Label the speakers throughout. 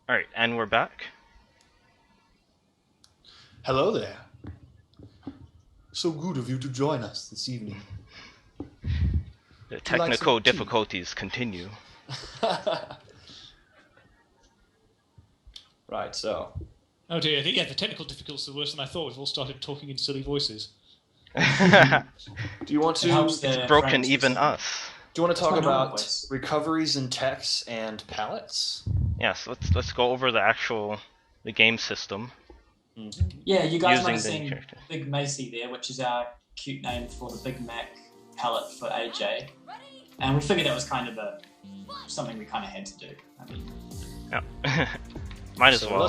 Speaker 1: Alright, and we're back.
Speaker 2: Hello there. So good of you to join us this evening.
Speaker 1: The technical difficulties continue.
Speaker 2: Right, so.
Speaker 3: Oh dear, yeah, the technical difficulties are worse than I thought. We've all started talking in silly voices.
Speaker 2: Do you want to...
Speaker 1: It's broken even us.
Speaker 2: Do you want to talk about recoveries in techs and pallets?
Speaker 1: Yes, let's go over the game system.
Speaker 4: Yeah, you guys might have seen Big Macy there, which is our cute name for the Big Mac pallet for AJ. And we figured that was kind of something we kind of had to do. I mean,
Speaker 1: yeah. Might as well.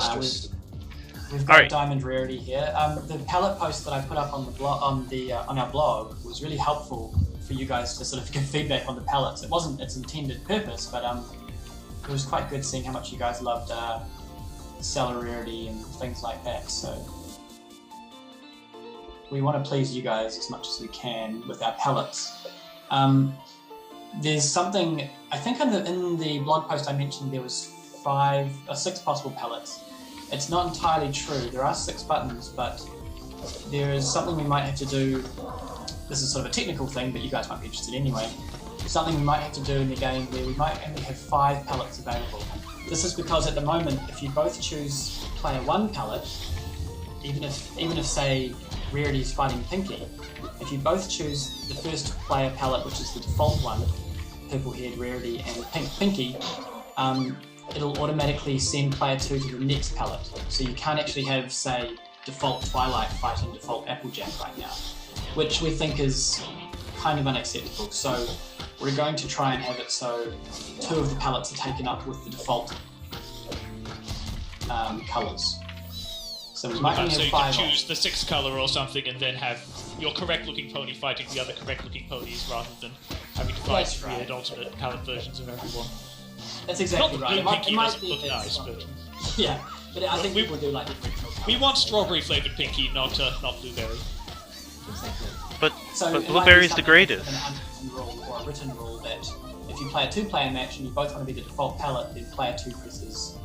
Speaker 4: We've got Diamond Rarity here. The pallet post that I put up on the blog, on our blog, was really helpful for you guys to sort of give feedback on the pallets. It wasn't its intended purpose, but it was quite good seeing how much you guys loved seller rarity and things like that. So we want to please you guys as much as we can with our pallets. There's something, I think in the blog post I mentioned there was 5 or 6 possible pallets. It's not entirely true. There are 6 buttons, but there is something we might have to do. This is sort of a technical thing, but you guys might be interested anyway. Something we might have to do in the game where we might only have 5 pallets available. This is because at the moment, if you both choose player 1 pallet, even if say Rarity is fighting Pinkie, if you both choose the first player pallet, which is the default one, purple-haired Rarity and Pinkie, it'll automatically send player 2 to the next pallet. So you can't actually have, say, default Twilight fighting default Applejack right now, which we think is kind of unacceptable. So we're going to try and have it so 2 of the pallets are taken up with the default colours. So we might only have 5.
Speaker 3: So you can choose the 6th colour or something and then have your correct-looking pony fighting the other correct-looking ponies rather than having to fight weird alternate palette versions of everyone.
Speaker 4: That's exactly right.
Speaker 3: Pinkie doesn't look nice, but...
Speaker 4: Yeah, but I think people do like the original colour.
Speaker 3: We want strawberry-flavoured Pinkie, not blueberry.
Speaker 4: Exactly.
Speaker 1: But blueberry's the greatest.
Speaker 4: An unwritten rule or a written rule that if you play a 2-player match and you both want to be the default palette, then player 2 presses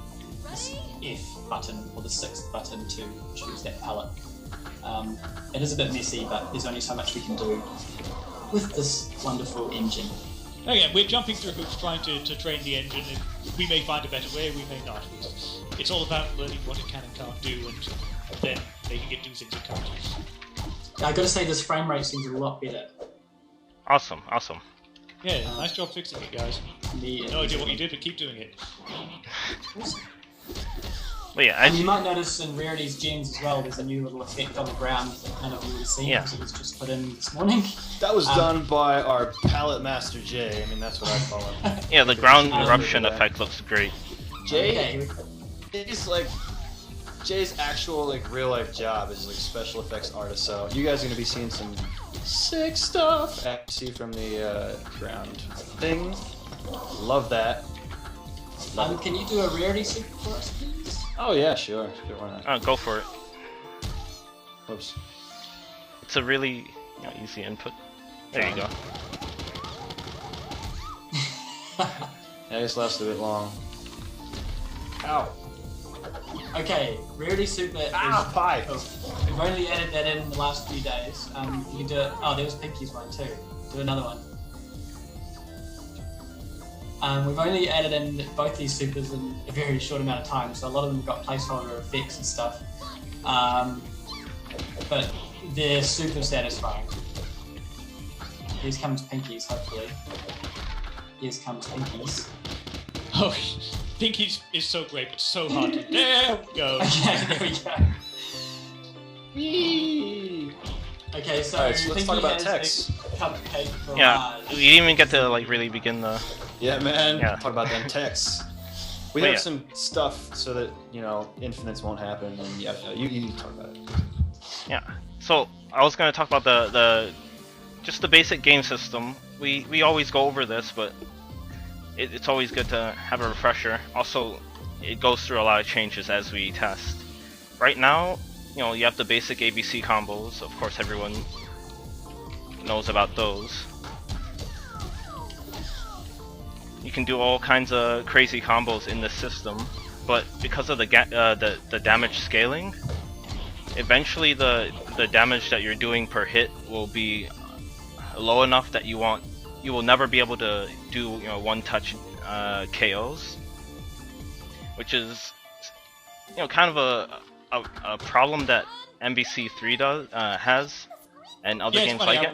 Speaker 4: this F button or the 6th button to choose that palette. It is a bit messy, but there's only so much we can do with this wonderful engine.
Speaker 3: Again, we're jumping through hoops trying to train the engine, and we may find a better way, we may not. It's all about learning what it can and can't do, and then making it do things it can't do.
Speaker 4: I gotta say, this frame rate seems a lot better.
Speaker 1: Awesome.
Speaker 3: Yeah, nice job fixing it, guys. No idea what you did, but keep doing it.
Speaker 1: Well, yeah,
Speaker 4: you might notice in Rarity's gens as well, there's a new little effect on the ground that none of you would have seen because it was just put in this morning.
Speaker 2: That was done by our palette master Jay. I mean, that's what I call him.
Speaker 1: Yeah, the ground eruption effect looks great.
Speaker 2: Jay is like Jay's actual real life job is special effects artist. So you guys are gonna be seeing some sick stuff. As you see from the ground thing. Love that.
Speaker 4: Can you do a Rarity super for us, please?
Speaker 2: Oh yeah, sure. Why not?
Speaker 1: Go for it.
Speaker 2: Oops.
Speaker 1: It's a really easy input. There you go.
Speaker 2: Yeah, this lasted a bit long. Ow.
Speaker 4: Okay, Rarity Super is...
Speaker 2: Pie!
Speaker 4: We've only added that in the last few days. You can do it... Oh, there was Pinkie's one too. Do another one. We've only added in both these supers in a very short amount of time, so a lot of them have got placeholder effects and stuff. But they're super satisfying. Here comes Pinkie's, hopefully. Here comes Pinkie's.
Speaker 3: Oh, Pinkie's is so great, but so hard to... There we go!
Speaker 4: Okay, there we go.
Speaker 2: Whee!
Speaker 4: Okay, so
Speaker 2: let's talk about text.
Speaker 4: Cupcake for
Speaker 1: we didn't even get to really begin the...
Speaker 2: Yeah, man. Yeah. Talk about them texts. We have some stuff so that infinites won't happen, and you talk about it.
Speaker 1: Yeah. So I was going to talk about just the basic game system. We always go over this, but it's always good to have a refresher. Also, it goes through a lot of changes as we test. Right now, you have the basic ABC combos. Of course, everyone knows about those. You can do all kinds of crazy combos in this system. but because of the damage scaling, eventually the damage that you're doing per hit will be low enough that you will never be able to do one-touch KOs, which is kind of a problem that MVC3 has, and other games
Speaker 3: funny,
Speaker 1: like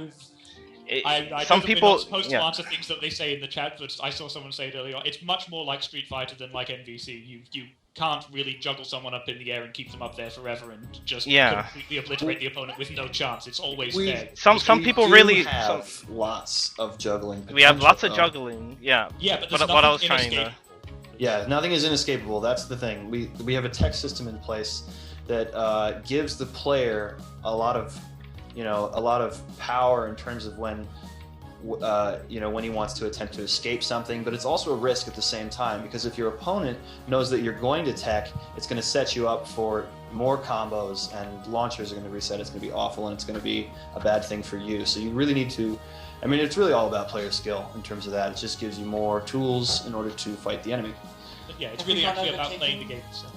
Speaker 1: it.
Speaker 3: I
Speaker 1: Some
Speaker 3: know that
Speaker 1: people,
Speaker 3: we're not supposed to answer things that they say in the chat, but I saw someone say it earlier. It's much more like Street Fighter than like MVC. You can't really juggle someone up in the air and keep them up there forever and just completely obliterate the opponent with no chance. It's always there.
Speaker 1: Some people really
Speaker 2: have lots of juggling potential.
Speaker 1: We have lots of juggling, yeah.
Speaker 3: Yeah, but there's
Speaker 1: what I was trying to.
Speaker 2: Yeah, nothing is inescapable. That's the thing. We have a tech system in place that gives the player a lot of power in terms of when when he wants to attempt to escape something, but it's also a risk at the same time, because if your opponent knows that you're going to tech, it's going to set you up for more combos, and launchers are going to reset. It's going to be awful, and it's going to be a bad thing for you. So you really need to, it's really all about player skill in terms of that. It just gives you more tools in order to fight the enemy.
Speaker 3: But yeah, it's really actually about playing the game. So.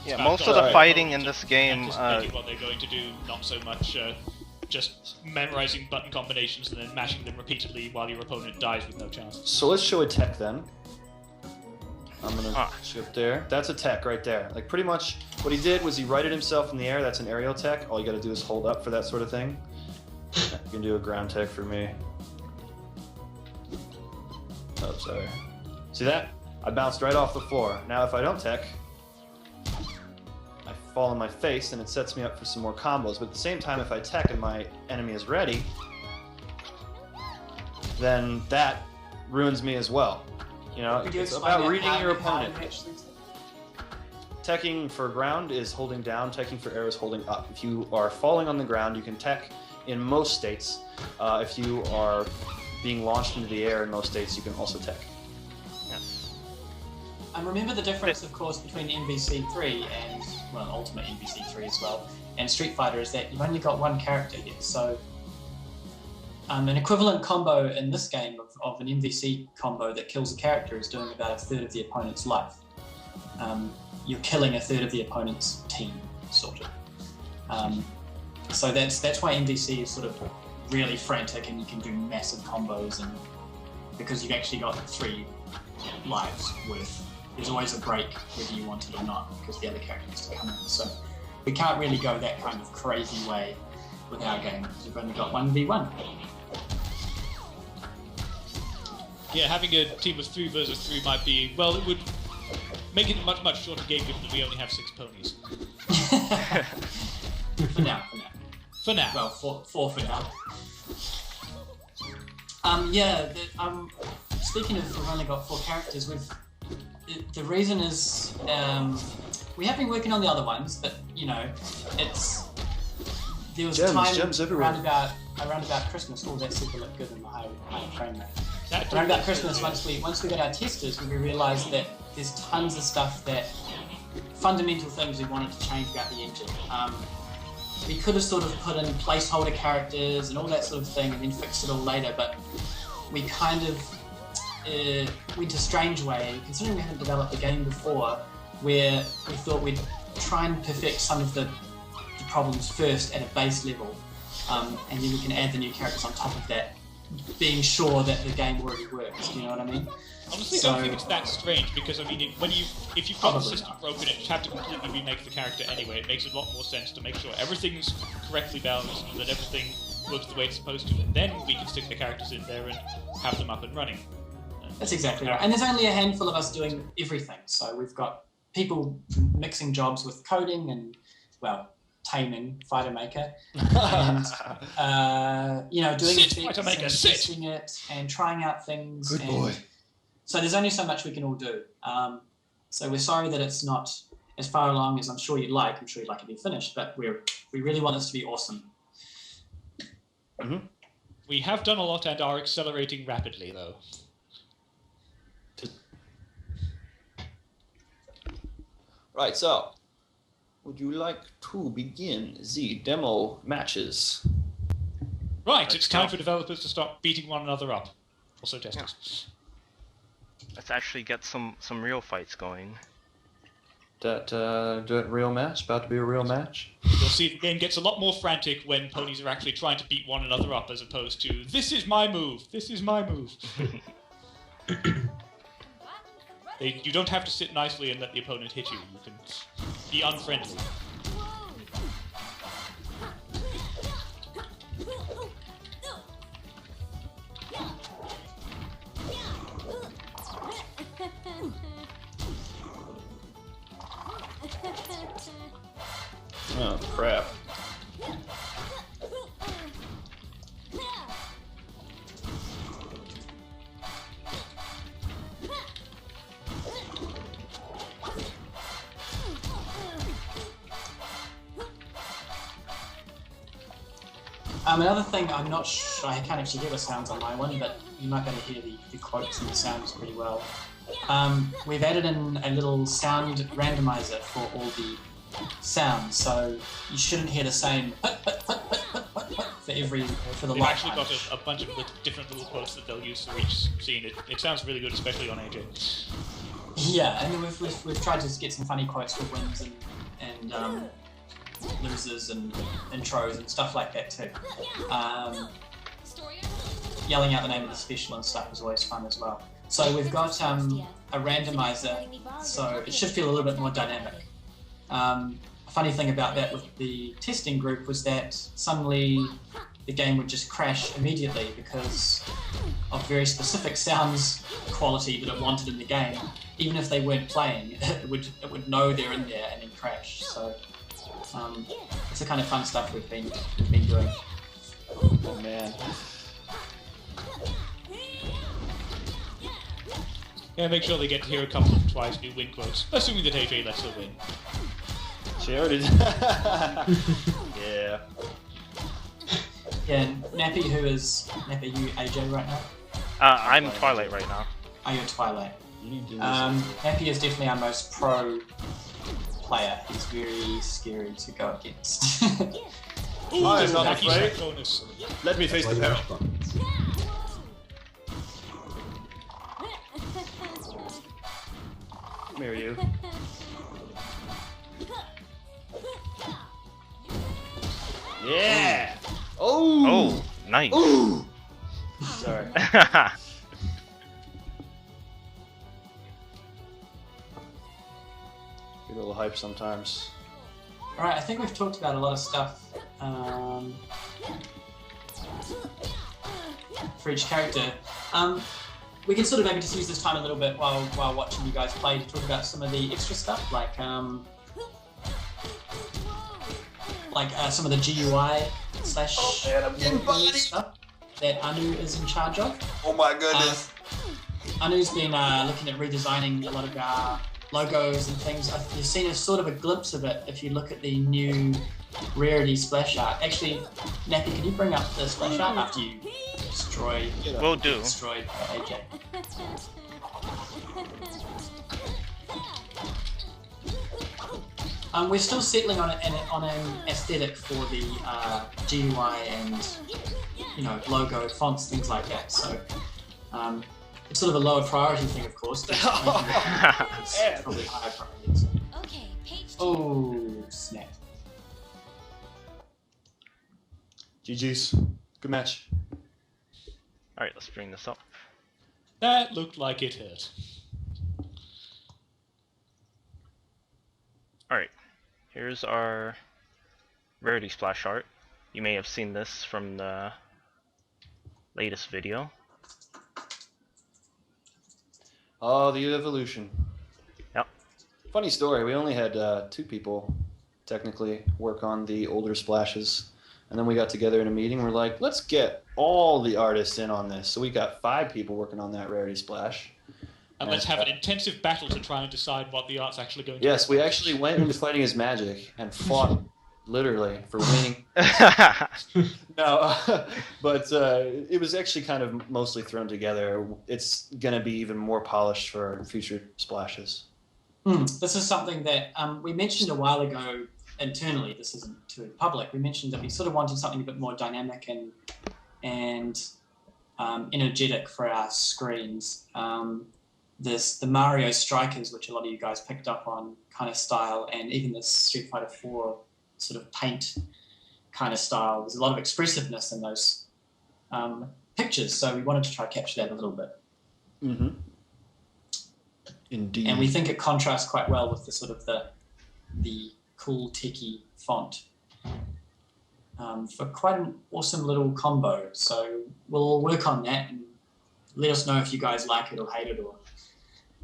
Speaker 1: Yeah, most of the fighting in this game.
Speaker 3: What they're going to do, not so much just memorizing button combinations and then mashing them repeatedly while your opponent dies with no chance.
Speaker 2: So let's show a tech then. I'm gonna shift there. That's a tech right there. Like pretty much what he did was he righted himself in the air. That's an aerial tech. All you gotta do is hold up for that sort of thing. You can do a ground tech for me. Oh, sorry. See that? I bounced right off the floor. Now if I don't tech, I fall on my face and it sets me up for some more combos. But at the same time, if I tech and my enemy is ready, then that ruins me as well. It's about reading your opponent. Teching for ground is holding down, teching for air is holding up. If you are falling on the ground, you can tech in most states. If you are being launched into the air in most states, you can also tech.
Speaker 4: And remember the difference, of course, between MVC3 and, Ultimate MVC3 as well, and Street Fighter is that you've only got one character here. So an equivalent combo in this game of an MVC combo that kills a character is doing about a third of the opponent's life. You're killing a third of the opponent's team, sort of. So that's why MVC is sort of really frantic, and you can do massive combos, and because you've actually got 3 lives worth. There's always a break whether you want it or not, because the other character has to come in. So we can't really go that kind of crazy way with our game, because we've only got 1v1.
Speaker 3: Yeah, having a team of 3 versus 3 might be, it would make it a much, much shorter game given that we only have 6 ponies.
Speaker 4: For now.
Speaker 3: For now.
Speaker 4: Well, 4 for now. Speaking of, we've only got 4 characters, the reason is we have been working on the other ones, but there was a time around about Christmas. Oh, that super looked good in the high frame rate. Around about Christmas, once we got our testers, we realised that there's tons of stuff fundamental things we wanted to change about the engine. We could have sort of put in placeholder characters and all that sort of thing, and then fixed it all later, but we kind of went a strange way, considering we hadn't developed the game before, where we thought we'd try and perfect some of the problems first at a base level, and then we can add the new characters on top of that, being sure that the game already works. Do you know what I mean?
Speaker 3: Honestly, I don't think it's that strange, because if you've got the system broken, you have to completely remake the character anyway. It makes a lot more sense to make sure everything's correctly balanced and that everything works the way it's supposed to, and then we can stick the characters in there and have them up and running.
Speaker 4: That's exactly right. And there's only a handful of us doing everything. So we've got people mixing jobs with coding and, taming Fighter Maker, and doing effects, testing it, and trying out things.
Speaker 2: Good boy.
Speaker 4: So there's only so much we can all do. So we're sorry that it's not as far along as I'm sure you'd like. I'm sure you'd like it to be finished, but we really want this to be awesome.
Speaker 2: Mm-hmm.
Speaker 3: We have done a lot and are accelerating rapidly, though.
Speaker 2: Right, so would you like to begin the demo matches?
Speaker 3: Right, it's time for developers to start beating one another up. Also testers.
Speaker 1: Let's actually get some real fights going.
Speaker 2: Do it real match? About to be a real match?
Speaker 3: You'll see the game gets a lot more frantic when ponies are actually trying to beat one another up, as opposed to, this is my move, this is my move. You don't have to sit nicely and let the opponent hit you. You can be unfriendly.
Speaker 2: Oh, crap.
Speaker 4: Another thing, I'm not sure, I can't actually hear the sounds on my one, but you might be able to hear the quotes and the sounds pretty well. We've added in a little sound randomizer for all the sounds, so you shouldn't hear the same for the
Speaker 3: They've
Speaker 4: light
Speaker 3: actually
Speaker 4: punch.
Speaker 3: got a bunch of different little quotes that they'll use for each scene. It sounds really good, especially on AJ.
Speaker 4: Yeah, and then we've tried to get some funny quotes for wins and losers and intros and stuff like that too. Yelling out the name of the special and stuff is always fun as well. So we've got a randomizer, so it should feel a little bit more dynamic. A funny thing about that with the testing group was that suddenly the game would just crash immediately because of very specific sounds quality that it wanted in the game. Even if they weren't playing, it would know they're in there and then crash. So it's the kind of fun stuff we've been doing.
Speaker 2: Oh, man.
Speaker 3: Yeah, make sure they get to hear a couple of twice new win quotes, assuming that AJ lets her win.
Speaker 2: She already did. Yeah.
Speaker 4: Yeah, and Nappy, Nappy, you AJ right now?
Speaker 1: I'm Twilight right now.
Speaker 4: Oh, you're Twilight.
Speaker 2: You do this.
Speaker 4: Nappy is definitely our most pro player. He's very scary to go against.
Speaker 3: Ooh,
Speaker 2: I am
Speaker 3: there's
Speaker 2: not
Speaker 3: a lucky
Speaker 2: afraid.
Speaker 3: shot bonus.
Speaker 2: Let me face the peril. Come here, you. Yeah! Oh!
Speaker 1: Oh, nice.
Speaker 2: Ooh! Sorry. Get a little hype sometimes.
Speaker 4: Alright, I think we've talked about a lot of stuff for each character. We can sort of maybe just use this time a little bit while watching you guys play to talk about some of the extra stuff, like some of the GUI slash stuff that Anu is in charge of.
Speaker 2: Oh my goodness.
Speaker 4: Anu's been looking at redesigning a lot of our logos and things. You've seen a sort of a glimpse of it if you look at the new Rarity splash art. Actually, Nappy, can you bring up the splash art after you destroy?
Speaker 1: Will do.
Speaker 4: Destroyed AJ. We're still settling on an aesthetic for the GUI and logo, fonts, things like that. So it's sort of a lower priority thing, of course. But it's probably higher priority. So.
Speaker 5: Okay, page 2.
Speaker 4: Oh snap!
Speaker 2: GG's. Good match.
Speaker 1: Alright, let's bring this up.
Speaker 3: That looked like it hurt.
Speaker 1: Alright, here's our Rarity splash art. You may have seen this from the latest video.
Speaker 2: Oh, the evolution.
Speaker 1: Yep.
Speaker 2: Funny story, we only had 2 people technically work on the older splashes. And then we got together in a meeting, we're like, let's get all the artists in on this. So we got 5 people working on that Rarity splash.
Speaker 3: And let's have an intensive battle to try and decide what the art's actually going to
Speaker 2: Yes, we actually went into fighting his magic and fought literally for winning. No, but it was actually kind of mostly thrown together. It's going to be even more polished for future splashes.
Speaker 4: This is something that we mentioned a while ago internally. This isn't to the public. We mentioned that we sort of wanted something a bit more dynamic and energetic for our screens. there's the Mario Strikers, which a lot of you guys picked up on kind of style, and even this Street Fighter 4 sort of paint kind of style. There's a lot of expressiveness in those pictures, so we wanted to try to capture that a little bit.
Speaker 2: Mm-hmm. Indeed.
Speaker 4: And we think it contrasts quite well with the sort of the cool techie font for quite an awesome little combo. So we'll work on that and let us know if you guys like it or hate it or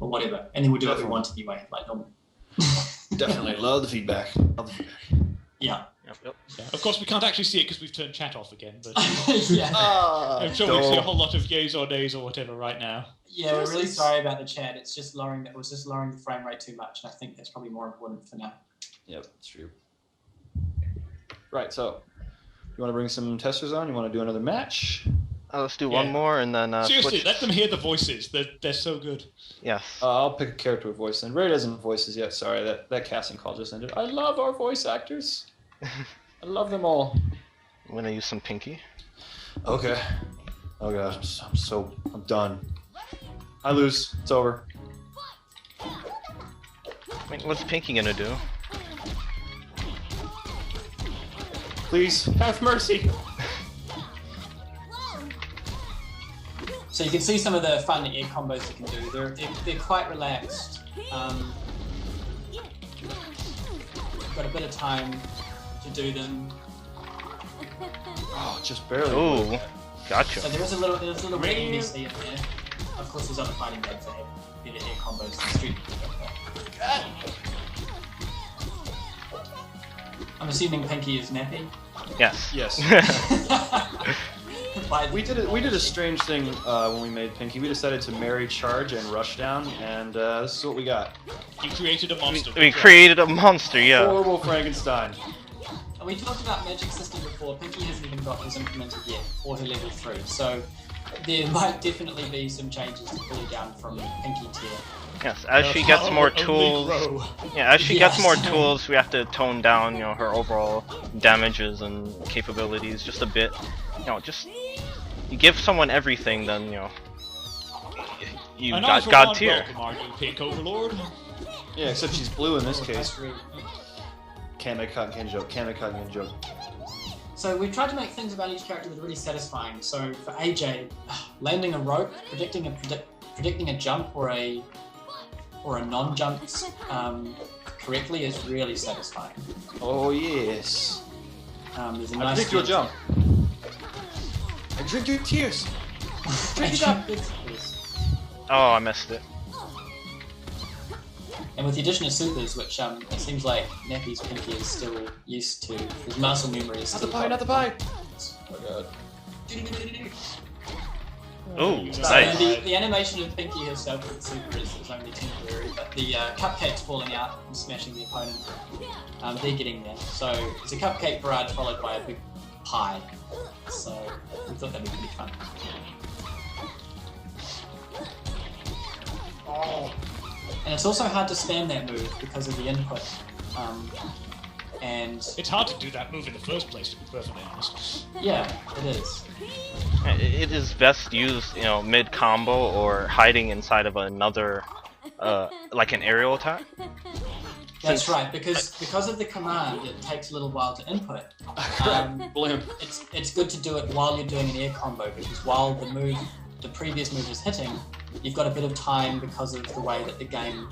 Speaker 4: whatever, and then we'll do what we want anyway, like normal.
Speaker 2: Definitely love the feedback.
Speaker 4: Yeah.
Speaker 1: Yep.
Speaker 3: Yeah. Of course, we can't actually see it because we've turned chat off again, but
Speaker 4: Yeah.
Speaker 3: I'm sure we see a whole lot of yays or nays or whatever right now.
Speaker 4: Yeah, we're really sorry about the chat. It was just lowering the frame rate too much, and I think that's probably more important for now.
Speaker 2: Yep, that's true. Right, so you want to bring some testers on? You want to do another match?
Speaker 1: Let's do one more and then
Speaker 3: Seriously,
Speaker 1: switch.
Speaker 3: let them hear the voices. They're so good.
Speaker 1: Yes.
Speaker 2: I'll pick a character with voice, and Ray doesn't have voices yet. Sorry, that casting call just ended. I love our voice actors. I love them all.
Speaker 1: I'm gonna use some Pinkie.
Speaker 2: Okay. Oh gosh, I'm done. I lose. It's over.
Speaker 1: I mean, what's Pinkie gonna do?
Speaker 2: Please have mercy.
Speaker 4: So you can see some of the fun air combos you can do. They're quite relaxed. You've got a bit of time to do them.
Speaker 2: Oh, just barely.
Speaker 1: Ooh, gotcha.
Speaker 4: So there's a little bit of NBC in there. Of course, there's other fighting games that have better air combos than Street Fighter. I'm assuming Pinkie is nappy.
Speaker 1: Yes.
Speaker 2: Yes.
Speaker 4: By
Speaker 2: We did a strange thing when we made Pinkie. We decided to marry, charge, and rush down, and this is what we got.
Speaker 3: You created a monster.
Speaker 1: We created a monster, yeah.
Speaker 2: Horrible Frankenstein.
Speaker 4: And we talked about magic system before. Pinkie hasn't even got his implemented yet, or her level 3. So there might definitely be some changes to pull her down from Pinkie tier.
Speaker 1: Yes, as she gets more tools, as she gets more tools, we have to tone down, her overall damages and capabilities just a bit. Just you give someone everything, then you got God tier.
Speaker 3: Pink Overlord.
Speaker 2: Yeah, except she's blue in this
Speaker 4: Or
Speaker 2: case.
Speaker 4: Vice Rig.
Speaker 2: Can't make cotton candy joke. Can't make cotton candy joke.
Speaker 4: So we've tried to make things about each character that are really satisfying. So for AJ, landing a rope, predicting a jump or a non-jump correctly is really satisfying.
Speaker 2: Oh yes.
Speaker 4: There's a
Speaker 2: I
Speaker 4: nice
Speaker 2: predict you'll jump. I drink your tears. Drink it up.
Speaker 1: Oh, I missed it.
Speaker 4: And with the addition of supers, which it seems like Nappy's Pinkie is still used to, his muscle memory is
Speaker 2: Not
Speaker 4: still
Speaker 2: the pie, not the pie.
Speaker 4: Oh god.
Speaker 1: Ooh,
Speaker 4: So
Speaker 1: nice.
Speaker 4: the animation of Pinkie herself with the super is only temporary, but the cupcakes falling out and smashing the opponent, they're getting there. So it's a cupcake barrage followed by a big pie. So we thought that'd be pretty fun.
Speaker 2: Oh.
Speaker 4: And it's also hard to spam that move because of the input. And
Speaker 3: It's hard to do that move in the first place, to be perfectly honest.
Speaker 4: yeah, it is.
Speaker 1: It is best used, mid combo or hiding inside of another, like an aerial attack.
Speaker 4: That's right, because of the command, it takes a little while to input.
Speaker 2: Blimp.
Speaker 4: It's good to do it while you're doing an air combo, because while the previous move is hitting, you've got a bit of time because of the way that the game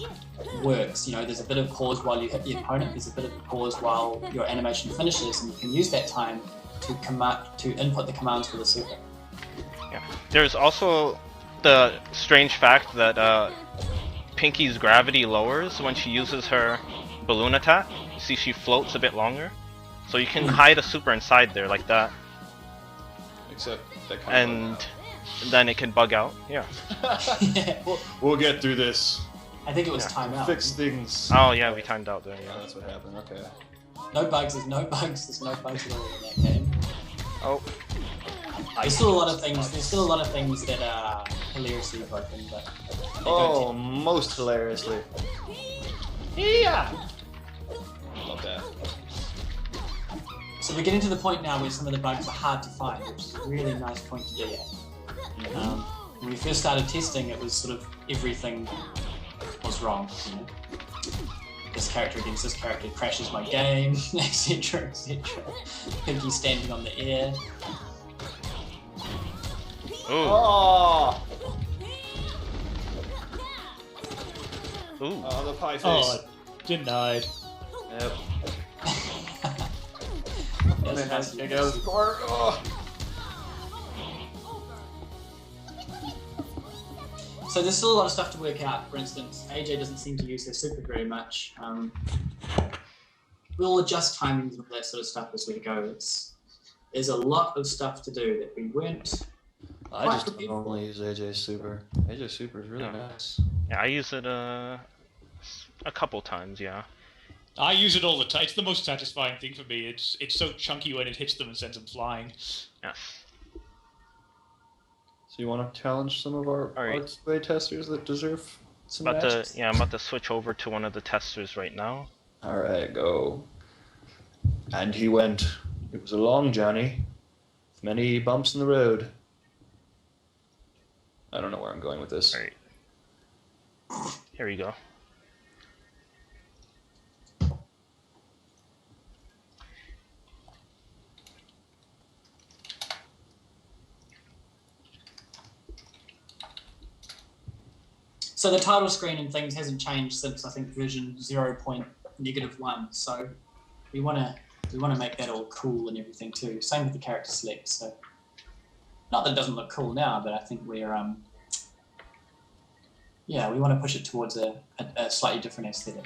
Speaker 4: works. There's a bit of pause while you hit the opponent, there's a bit of pause while your animation finishes, and you can use that time to input the commands for the super.
Speaker 1: Yeah. There's also the strange fact that Pinkie's gravity lowers when she uses her balloon attack. You see she floats a bit longer. So you can hide a super inside there like that.
Speaker 2: Except that kind
Speaker 1: And then it can bug out. Yeah.
Speaker 4: Yeah, well,
Speaker 2: We'll get through this.
Speaker 4: I think it was timeout.
Speaker 2: Fix things.
Speaker 1: Oh yeah, we timed out there,
Speaker 2: Yeah,
Speaker 1: yeah.
Speaker 2: that's what happened. Okay.
Speaker 4: No bugs, there's no bugs at all in that game.
Speaker 1: Oh.
Speaker 4: There's still a lot of things that are hilariously broken, but they
Speaker 2: Oh,
Speaker 4: don't
Speaker 2: most hilariously. Yeah. Love that.
Speaker 4: So we're getting to the point now where some of the bugs are hard to find, which is a really nice point to be at. When we first started testing, it was sort of everything was wrong. You know? This character against this character crashes my game, etc., etc. Pinkie standing on the air.
Speaker 2: Oh!
Speaker 1: Ooh.
Speaker 2: Oh, the pie face.
Speaker 3: Oh, denied.
Speaker 2: Yep.
Speaker 4: Yes,
Speaker 2: There goes the score. Oh.
Speaker 4: So there's still a lot of stuff to work out. For instance, AJ doesn't seem to use her super very much. We'll adjust timings and all that sort of stuff as we go. There's a lot of stuff to do that we weren't.
Speaker 2: I just don't normally use AJ's super. AJ's super is really nice.
Speaker 1: Yeah, I use it a couple times. Yeah.
Speaker 3: I use it all the time. It's the most satisfying thing for me. It's so chunky when it hits them and sends them flying.
Speaker 1: Yes.
Speaker 2: So you want to challenge some of our artsway testers that deserve some matches?
Speaker 1: I'm about to switch over to one of the testers right now.
Speaker 2: All right, go. And he went. It was a long journey, with many bumps in the road. I don't know where I'm going with this.
Speaker 1: All right. Here we go.
Speaker 4: So the title screen and things hasn't changed since I think version 0.-1. So we want to make that all cool and everything too. Same with the character select. So not that it doesn't look cool now, but I think we're yeah, we want to push it towards a slightly different aesthetic.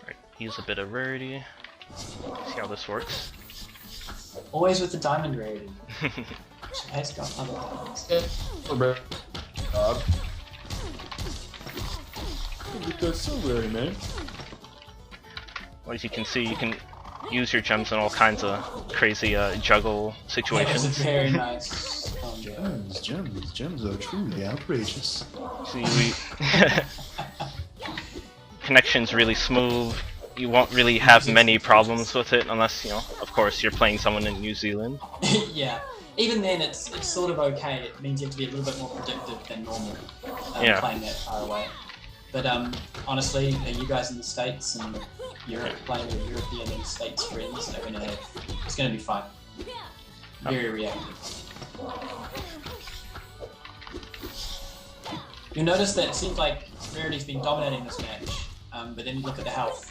Speaker 1: Alright, use a bit of rarity. See how this works.
Speaker 4: Always with the diamond rarity. She has got other things.
Speaker 2: Dog. That's so rare, man.
Speaker 1: Well, as you can see, you can use your gems in all kinds of crazy juggle
Speaker 4: That was a
Speaker 1: situations.
Speaker 4: very nice.
Speaker 2: Gems are truly outrageous.
Speaker 1: See, connection's really smooth. You won't really have many problems with it unless, you know, of course, you're playing someone in New Zealand.
Speaker 4: Yeah. Even then, it's sort of okay. It means you have to be a little bit more predictive than normal playing that far away. But honestly, you guys in the States and Europe playing with European and States friends, it's gonna be fun. Very reactive. You'll notice that it seems like Rarity's been dominating this match, but then you look at the health.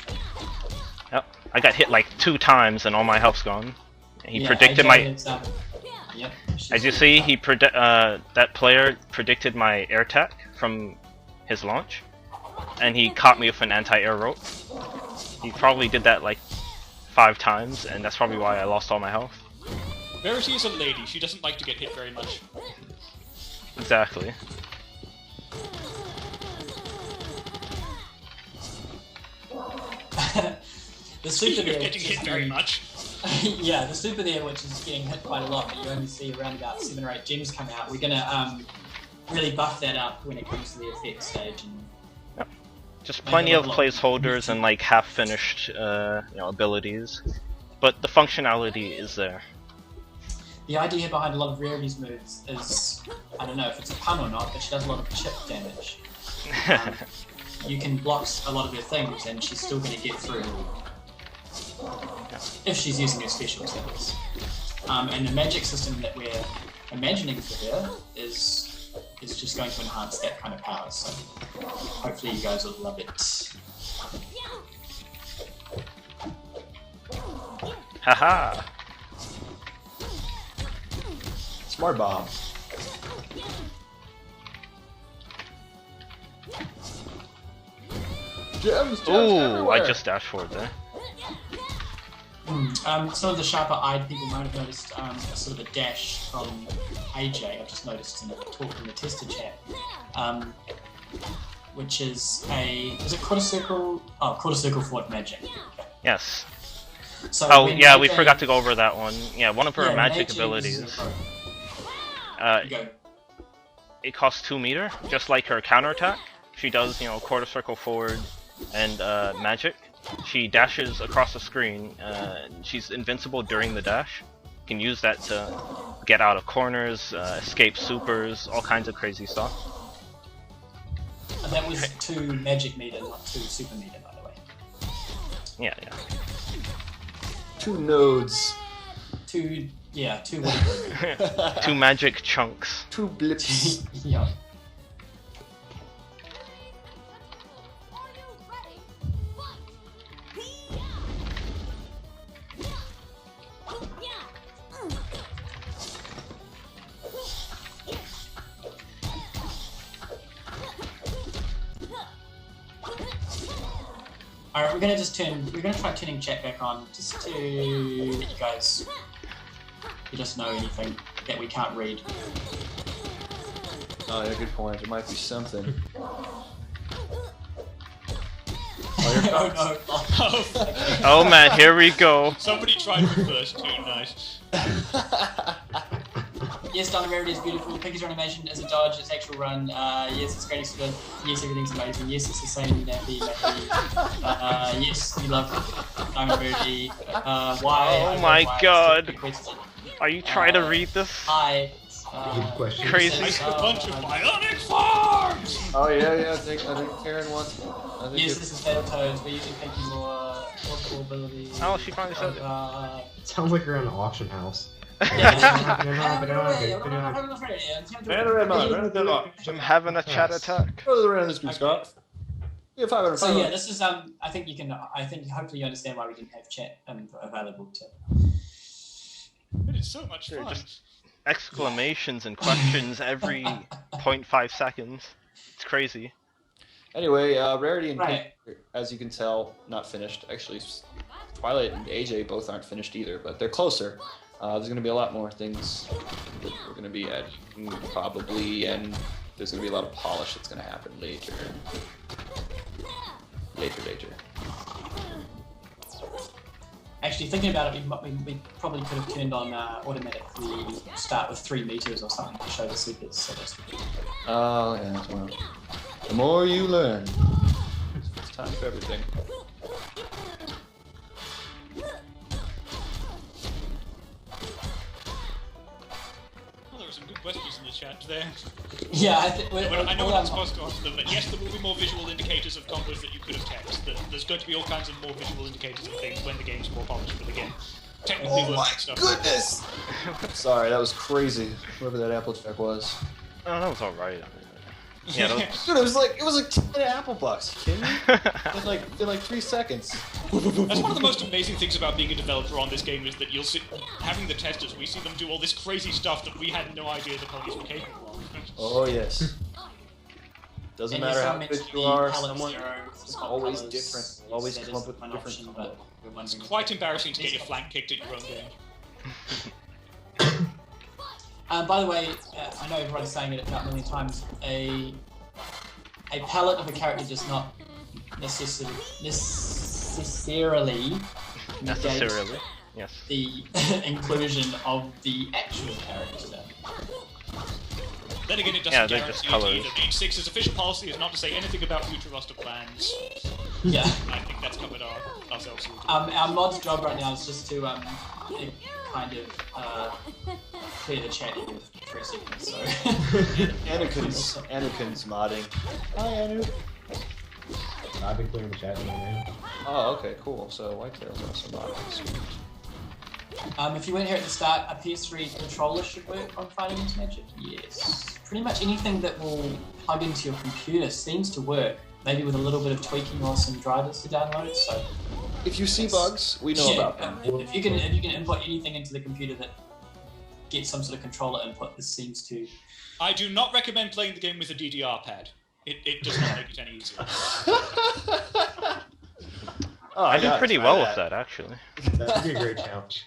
Speaker 1: Yep, I got hit like 2 times and all my health's gone. He predicted
Speaker 4: AJ
Speaker 1: my.
Speaker 4: is, yep,
Speaker 1: As you see, he that player predicted my air attack from his launch, and he caught me with an anti-air rope. He probably did that like 5 times, and that's probably why I lost all my health.
Speaker 3: Rarity is a lady. She doesn't like to get hit very much.
Speaker 1: Exactly.
Speaker 4: The super
Speaker 3: Speaking of
Speaker 4: there,
Speaker 3: getting hit very much.
Speaker 4: yeah, the super there, which is getting hit quite a lot, but you only see around about 7 or 8 gems come out. We're gonna really buff that up when it comes to the effect stage. And
Speaker 1: Just plenty of placeholders and like half-finished, abilities, but the functionality is there.
Speaker 4: the idea behind a lot of Rarity's moves is, I don't know if it's a pun or not, but she does a lot of chip damage. You can block a lot of her things and she's still going to get through if she's using her special skills. And the magic system that we're imagining for her is just going to enhance that kind of power, so hopefully you guys will love it.
Speaker 1: Haha!
Speaker 2: Smart bomb. Gems
Speaker 1: Ooh,
Speaker 2: everywhere.
Speaker 1: I just dashed forward there.
Speaker 4: Some of the sharper-eyed people might have noticed sort of a dash from AJ. I've just noticed in the talk in the tester chat, which is it quarter circle? Oh, quarter circle forward magic.
Speaker 1: Yes.
Speaker 4: So
Speaker 1: Oh
Speaker 4: when
Speaker 1: yeah,
Speaker 4: AJ
Speaker 1: we forgot to go over that one. Yeah, one of her
Speaker 4: when
Speaker 1: magic
Speaker 4: AJ
Speaker 1: abilities.
Speaker 4: uses her- Go.
Speaker 1: It costs 2 meter, just like her counterattack. She does, quarter circle forward and magic. She dashes across the screen. She's invincible during the dash. can use that to get out of corners, escape supers, all kinds of crazy stuff.
Speaker 4: And that was 2 magic meter, not 2 super meter, by the way.
Speaker 1: Yeah.
Speaker 2: 2 nodes.
Speaker 4: 2
Speaker 1: 2 magic chunks.
Speaker 2: 2 blips.
Speaker 4: Yeah. Alright, we're gonna try turning chat back on just to let you guys just know anything that we can't read.
Speaker 2: Oh yeah, good point. There might be something.
Speaker 4: Oh no.
Speaker 1: Oh man, here we go.
Speaker 3: Somebody tried reverse too, nice.
Speaker 4: Yes, Donna Rarity is beautiful. Pinkie's animation is a dodge, it's actual run. Yes, it's great experience. Yes, everything's amazing. Yes, it's the same nappy. Yes, we love Donna Rarity. Why?
Speaker 1: Oh my god. Are you trying to read this?
Speaker 4: Hi.
Speaker 5: Good question.
Speaker 1: Crazy.
Speaker 3: It's a bunch of bionic farms!
Speaker 2: Oh yeah, I think Karen wants.
Speaker 4: Yes, this is Battletoads. We're using Pinkie more ability.
Speaker 1: Oh, she finally said it.
Speaker 5: Sounds like you're in an auction house.
Speaker 1: I'm having a chat attack.
Speaker 2: Go to the random speed, Scott. Yeah, 500.
Speaker 4: So yeah, this is I think hopefully you understand why we didn't have chat available to.
Speaker 3: But it's so much
Speaker 1: They're
Speaker 3: fun.
Speaker 1: just exclamations and questions every 0.5 seconds. It's crazy.
Speaker 2: Anyway, Rarity and
Speaker 4: Right.
Speaker 2: Pink, as you can tell, not finished. Actually, Twilight and AJ both aren't finished either, but they're closer. There's going to be a lot more things that we're going to be adding probably, and there's going to be a lot of polish that's going to happen later. Later.
Speaker 4: Actually, thinking about it, we probably could have turned on automatically start with 3 meters or something to show the supers. So that's
Speaker 2: Oh, yeah, well, the more you learn. It's time for everything.
Speaker 3: Well, there were some good questions in the chat there.
Speaker 4: yeah,
Speaker 3: I know we're not supposed to answer them, but yes, there will be more visual indicators of combos that you could have text. There's going to be all kinds of more visual indicators of things when the game's more polished, but again, technically
Speaker 2: Oh
Speaker 3: we're
Speaker 2: my
Speaker 3: stuff.
Speaker 2: goodness! Sorry, that was crazy. Whoever that Applejack was.
Speaker 1: Oh, that was alright. Yeah, that was...
Speaker 2: Dude, it was like 10 apple bucks. You kidding me? in like 3 seconds.
Speaker 3: That's one of the most amazing things about being a developer on this game is that you'll see, having the testers, we see them do all this crazy stuff that we had no idea the ponies were capable of.
Speaker 2: Oh yes. Doesn't
Speaker 4: And
Speaker 2: matter
Speaker 4: yes, I
Speaker 2: how
Speaker 4: mentioned
Speaker 2: good you
Speaker 4: the
Speaker 2: are,
Speaker 4: palette
Speaker 2: someone
Speaker 4: zero,
Speaker 2: is always different. Always
Speaker 4: that
Speaker 2: come
Speaker 4: is
Speaker 2: up with
Speaker 4: one
Speaker 2: a different
Speaker 4: option,
Speaker 2: combo.
Speaker 4: but we're wondering
Speaker 3: It's quite embarrassing to get your flank kicked at your own game.
Speaker 4: By the way, I know everyone's saying it about a million times. A palette of a character does not necessarily negate
Speaker 1: Yes.
Speaker 4: the inclusion of the actual character.
Speaker 3: Then again, it
Speaker 1: Yeah,
Speaker 3: doesn't
Speaker 1: they're just
Speaker 3: guarantee it
Speaker 1: colours.
Speaker 3: either. Mane6's official policy is not to say anything about future roster plans.
Speaker 4: Yeah.
Speaker 3: I think that's covered ourselves.
Speaker 4: Our mod's job right now is just to kind of clear the chat for a second. So.
Speaker 2: Anakin's modding. Hi, Anu.
Speaker 5: I've been clearing the chat right now.
Speaker 2: Oh, okay, cool. So WhiteTail's also modding. Sweet.
Speaker 4: If you weren't here at the start, a PS3 controller should work on Fighting Into Magic. Yes. Pretty much anything that will plug into your computer seems to work. Maybe with a little bit of tweaking or some drivers to download. So.
Speaker 2: If you see bugs, we know about them.
Speaker 4: If you can input anything into the computer that gets some sort of controller input, this seems to.
Speaker 3: I do not recommend playing the game with a DDR pad. It does not make it any easier.
Speaker 2: Oh,
Speaker 1: I did pretty well with that, actually.
Speaker 5: That'd be a great challenge.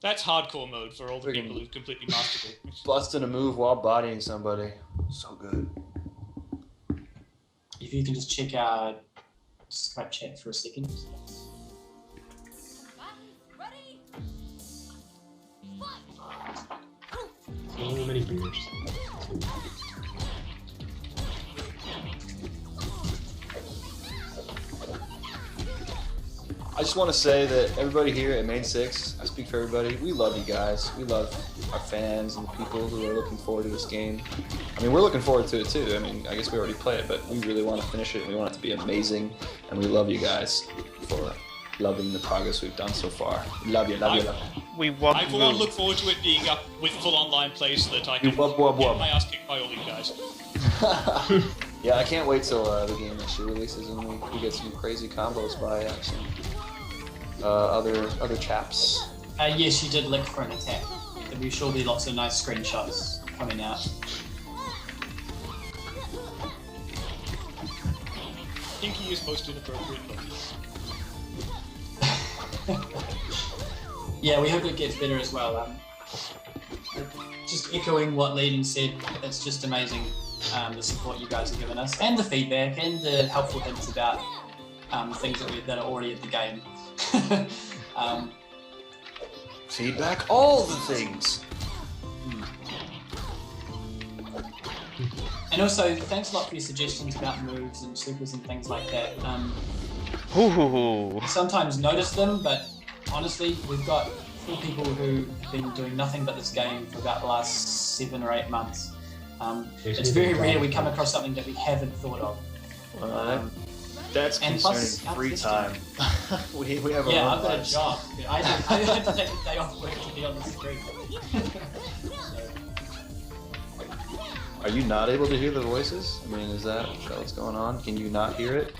Speaker 3: That's hardcore mode for all the
Speaker 2: Friggin'
Speaker 3: people who've completely mastered it.
Speaker 2: Busting a move while bodying somebody. So good.
Speaker 4: If you can just check our Skype chat for a second.
Speaker 5: So many beers.
Speaker 2: I just want to say that everybody here at Mane6 has speak for everybody. We love you guys. We love our fans and the people who are looking forward to this game. I mean, we're looking forward to it too. I mean, I guess we already play it, but we really want to finish it. And we want it to be amazing, and we love you guys for loving the progress we've done so far. Love you, love you, love you.
Speaker 1: We wub
Speaker 3: I for one look forward to it being up with full online play so that I can
Speaker 2: You wub, wub,
Speaker 3: get
Speaker 2: wub.
Speaker 3: my ass kicked by all you guys.
Speaker 2: Yeah, I can't wait till the game actually releases and we get some crazy combos by some other chaps.
Speaker 4: Yes, you did link for an attack. There'll be sure be lots of nice screenshots coming out.
Speaker 3: Pinkie is most inappropriate.
Speaker 4: Yeah, we hope it gets better as well. Just echoing what Leiden said, it's just amazing the support you guys have given us, and the feedback, and the helpful hints about things that are already at the game.
Speaker 2: Feedback, all the things.
Speaker 4: And also, thanks a lot for your suggestions about moves and supers and things like that.
Speaker 1: Hoo-hoo-hoo.
Speaker 4: Sometimes notice them, but honestly, we've got 4 people who have been doing nothing but this game for about the last 7 or 8 months. It's very rare we come across something that we haven't thought of.
Speaker 2: That's
Speaker 4: and
Speaker 2: concerning
Speaker 4: plus,
Speaker 2: free time. we have
Speaker 4: Yeah,
Speaker 2: our
Speaker 4: I've
Speaker 2: own
Speaker 4: got a
Speaker 2: lives.
Speaker 4: job. I had to take the day off work to be on the screen.
Speaker 2: Are you not able to hear the voices? I mean, is that what's going on? Can you not hear it?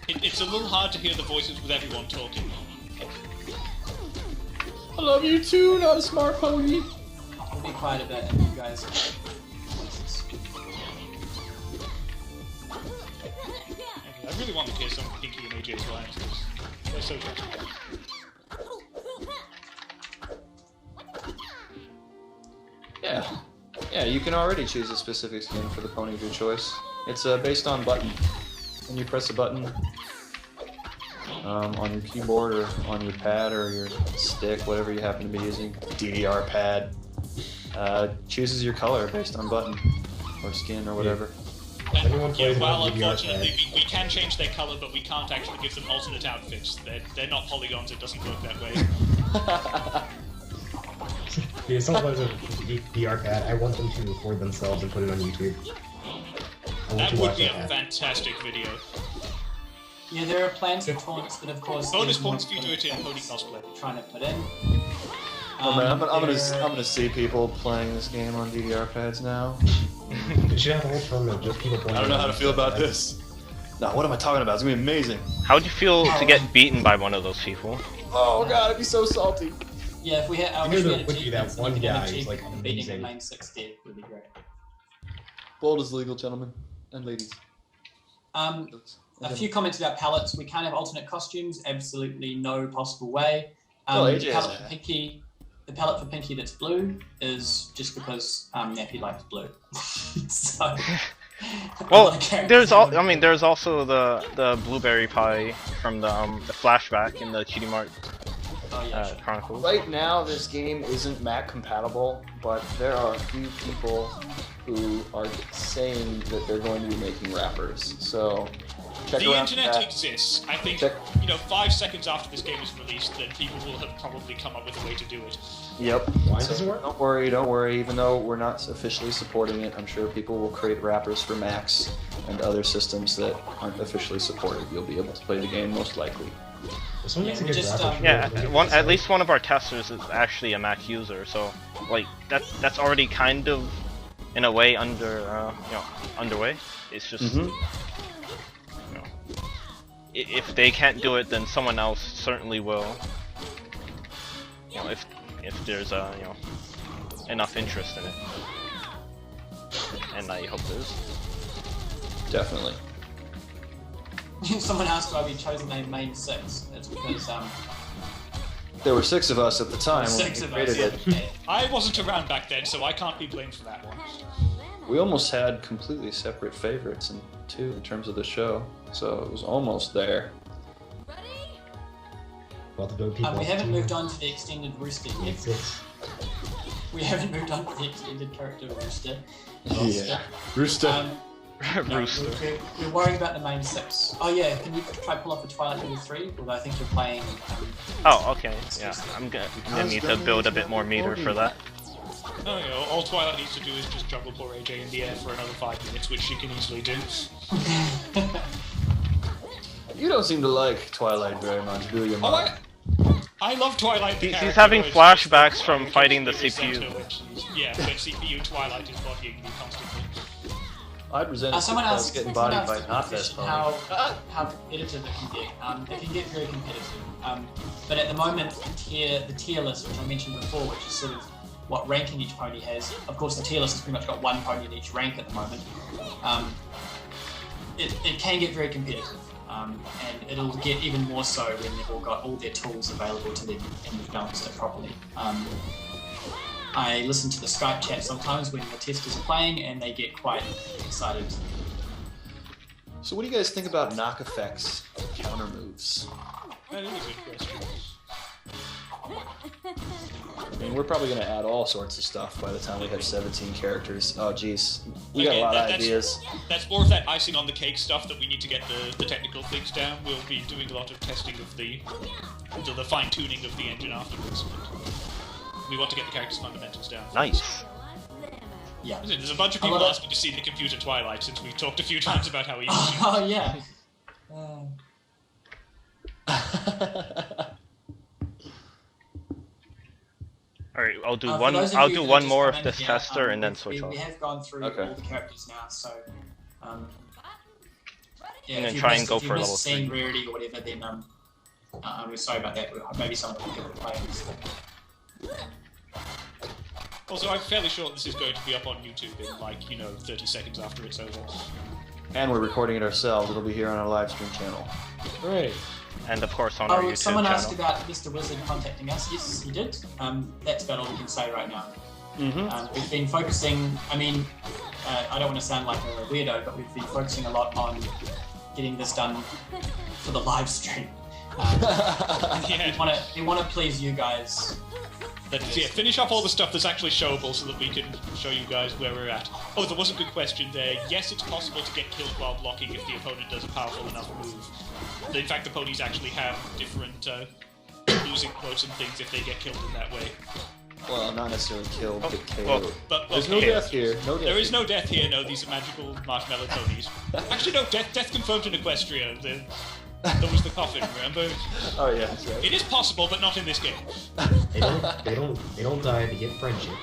Speaker 3: It's a little hard to hear the voices with everyone talking.
Speaker 2: I love you too, not a smart pony.
Speaker 4: We'll be quiet a bit, and you guys.
Speaker 3: I really want to hear some of Pinkie and AJ's lines. They're so good.
Speaker 2: Yeah, you can already choose a specific skin for the pony of your choice. It's based on button. When you press a button on your keyboard or on your pad or your stick, whatever you happen to be using, DDR pad, chooses your color based on button or skin or whatever.
Speaker 5: Anyone plays
Speaker 3: Yeah, well,
Speaker 5: on DDR
Speaker 3: unfortunately, we can change their color, but we can't actually give them alternate outfits. They're not polygons, it doesn't work that way.
Speaker 5: Yeah, someone plays a VR pad. I want them to record themselves and put it on YouTube. I want
Speaker 3: That
Speaker 5: to
Speaker 3: would
Speaker 5: watch
Speaker 3: be a
Speaker 5: that.
Speaker 3: fantastic video.
Speaker 4: Yeah, there are plans for taunts that, of course.
Speaker 3: Bonus
Speaker 4: there's
Speaker 3: points
Speaker 4: more
Speaker 3: if you do it in pony cosplay.
Speaker 4: Trying to put in.
Speaker 2: Oh man, I'm
Speaker 4: there-
Speaker 2: gonna see people playing this game on DDR pads now.
Speaker 5: We should have a whole tournament of just people playing.
Speaker 2: I don't know how to
Speaker 5: on
Speaker 2: feel about
Speaker 5: DDR pads.
Speaker 2: this. Nah, what am I talking about? It's gonna be amazing.
Speaker 1: How'd you feel to get beaten by one of those people?
Speaker 2: Oh god, it'd be so salty.
Speaker 4: Yeah, if we had, I
Speaker 5: You
Speaker 4: wish
Speaker 5: knew
Speaker 4: we
Speaker 5: there
Speaker 4: had
Speaker 5: would be that
Speaker 4: achievements,
Speaker 5: one
Speaker 4: we could have
Speaker 5: guy who's,
Speaker 4: achievement
Speaker 5: like,
Speaker 4: for beating
Speaker 5: amazing.
Speaker 4: the main 6 dead would be great.
Speaker 2: Bold is legal, gentlemen and ladies.
Speaker 4: A few comments about palettes. We can't have alternate costumes. Absolutely no possible way.
Speaker 2: Well, AJ
Speaker 4: the
Speaker 2: has
Speaker 4: palette
Speaker 2: a-
Speaker 4: for Pinkie, the palette for Pinkie that's blue is just because Nappy likes blue. So. a lot
Speaker 1: Well,
Speaker 4: of characters
Speaker 1: there's
Speaker 4: have
Speaker 1: I mean, there's also the blueberry pie from the flashback in the Cutie Mark
Speaker 4: Oh yeah. Sure.
Speaker 1: Chronicles.
Speaker 2: Right now, this game isn't Mac compatible, but there are a few people who are saying that they're going to be making wrappers. So check
Speaker 3: The
Speaker 2: around
Speaker 3: internet
Speaker 2: that.
Speaker 3: exists. I think,
Speaker 2: Check.
Speaker 3: 5 seconds after this game is released, then people will have probably come up with a way to do it.
Speaker 2: Yep.
Speaker 5: Why
Speaker 2: So
Speaker 5: does it work?
Speaker 2: don't worry. Even though we're not officially supporting it, I'm sure people will create wrappers for Macs and other systems that aren't officially supported. You'll be able to play the game most likely.
Speaker 5: If someone makes a
Speaker 4: we
Speaker 5: good
Speaker 4: just,
Speaker 5: rapper, should
Speaker 1: Yeah,
Speaker 5: we make
Speaker 1: one
Speaker 5: this
Speaker 1: at
Speaker 5: out?
Speaker 1: least one of our testers is actually a Mac user, so like that's already kind of in a way underway. It's just
Speaker 2: Mhm.
Speaker 1: If they can't do it, then someone else certainly will. If there's enough interest in it, and I hope there is.
Speaker 2: Definitely.
Speaker 4: Someone asked why we chose the name Mane6. It's because
Speaker 2: There were 6 of us at the time when
Speaker 4: 6
Speaker 2: we
Speaker 4: of us.
Speaker 2: created it.
Speaker 4: Yeah.
Speaker 3: I wasn't around back then, so I can't be blamed for that one.
Speaker 2: We almost had completely separate favorites in terms of the show, so it was almost there.
Speaker 5: About to build people
Speaker 4: We
Speaker 5: up
Speaker 4: haven't
Speaker 5: to
Speaker 4: moved on to the extended Rooster yet.
Speaker 5: six.
Speaker 4: We haven't moved on to the extended character Rooster.
Speaker 2: Yeah. Rooster.
Speaker 1: Rooster.
Speaker 4: We're worrying about the main 6. Oh yeah, can you try pull off a Twilight level 3? Although I think you're playing...
Speaker 1: Oh, okay. Yeah, I'm gonna need to build a bit more meter for that.
Speaker 3: Oh, you know, all Twilight needs to do is just juggle poor AJ in the air for another 5 minutes, which she can easily do.
Speaker 2: You don't seem to like Twilight very much, do you,
Speaker 3: Oh,
Speaker 2: Mark?
Speaker 3: I love Twilight.
Speaker 1: He's having flashbacks from fighting the CPU.
Speaker 3: Yeah, but CPU Twilight is bodying me constantly.
Speaker 2: I'd resent
Speaker 4: someone else
Speaker 2: getting bodied by not best pony.
Speaker 4: how competitive it can get. It can get very competitive. But at the moment, the tier list, which I mentioned before, which is sort of what ranking each pony has. Of course, the tier list has pretty much got one pony in each rank at the moment. It can get very competitive. And it'll get even more so when they've all got all their tools available to them and we've balanced it properly. I listen to the Skype chat sometimes when the testers are playing and they get quite excited.
Speaker 2: So what do you guys think about knock effects counter moves?
Speaker 3: That is a good question.
Speaker 2: I mean, we're probably going to add all sorts of stuff by the time we have 17 characters. Oh, jeez. We got a lot of ideas.
Speaker 3: That's more of that icing on the cake stuff that we need to get the technical things down. We'll be doing a lot of testing of the fine-tuning of the engine afterwards. We want to get the character's fundamentals down.
Speaker 1: Nice.
Speaker 4: Yeah.
Speaker 3: There's a bunch of people asking to see the computer Twilight since we've talked a few times about how easy it is.
Speaker 4: Oh, yeah.
Speaker 1: Alright, I'll do
Speaker 4: For those of
Speaker 1: I'll
Speaker 4: you
Speaker 1: do
Speaker 4: that
Speaker 1: one
Speaker 4: just
Speaker 1: more
Speaker 4: come
Speaker 1: of
Speaker 4: in
Speaker 1: this
Speaker 4: here,
Speaker 1: tester and then switch off.
Speaker 4: We have gone through
Speaker 2: Okay.
Speaker 4: all the characters now, so yeah,
Speaker 1: And then
Speaker 4: if you
Speaker 1: try and
Speaker 4: missed-
Speaker 1: go
Speaker 4: if you
Speaker 1: for
Speaker 4: missed
Speaker 1: level
Speaker 4: seeing
Speaker 1: 3.
Speaker 4: Rarity or whatever, then we're sorry about that. Maybe someone will give it a play.
Speaker 3: Also, I'm fairly sure this is going to be up on YouTube in, like, 30 seconds after it's over.
Speaker 2: And we're recording it ourselves. It'll be here on our live stream channel.
Speaker 3: Great.
Speaker 1: And of course on our YouTube
Speaker 4: Someone
Speaker 1: channel.
Speaker 4: asked about Mr. Wizard contacting us. Yes, he did. That's about all we can say right now. We've been focusing, I don't want to sound like a weirdo, but we've been focusing a lot on getting this done for the live stream.
Speaker 3: Yeah.
Speaker 4: We want to please you guys.
Speaker 3: Finish up all the stuff that's actually showable so that we can show you guys where we're at. Oh, there was a good question there. Yes, it's possible to get killed while blocking if the opponent does a powerful enough move. In fact, the ponies actually have different losing quotes and things if they get killed in that way.
Speaker 2: Well, not necessarily killed, but KO'd.
Speaker 1: well,
Speaker 3: But
Speaker 2: There's no death here. No death.
Speaker 3: There is no death here. No, these are magical marshmallow ponies. Actually, no, death confirmed in Equestria. There was the coffin, remember?
Speaker 2: Oh yeah, that's right.
Speaker 3: It is possible, but not in this game.
Speaker 5: They don't die, they get friendship.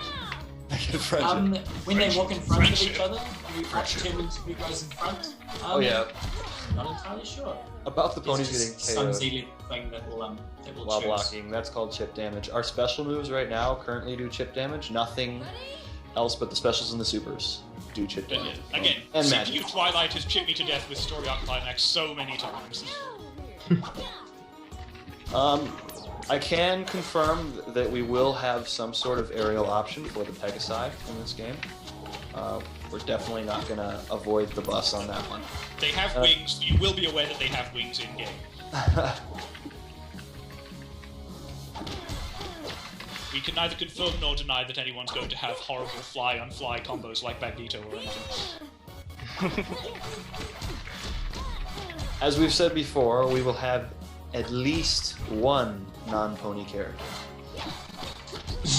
Speaker 4: When they walk in front of each
Speaker 3: Friendship.
Speaker 4: other, you determines who goes in front.
Speaker 2: Oh yeah.
Speaker 4: Not entirely sure.
Speaker 2: About the ponies
Speaker 4: It's
Speaker 2: getting
Speaker 4: just some
Speaker 2: KO'd
Speaker 4: Z thing that will
Speaker 2: while
Speaker 4: choose.
Speaker 2: blocking. That's called chip damage. Our special moves right now currently do chip damage. Nothing else but the specials and the supers do chip
Speaker 3: But,
Speaker 2: damage.
Speaker 3: again,
Speaker 2: And
Speaker 3: CPU
Speaker 2: magic.
Speaker 3: Twilight has chipped me to death with story arc climax so many times.
Speaker 2: I can confirm that we will have some sort of aerial option for the Pegasi in this game. We're definitely not going to avoid the bus on that one.
Speaker 3: They have wings. You will be aware that they have wings in game. We can neither confirm nor deny that anyone's going to have horrible fly-on-fly combos like Bandito or anything.
Speaker 2: As we've said before, we will have at least one non-pony character.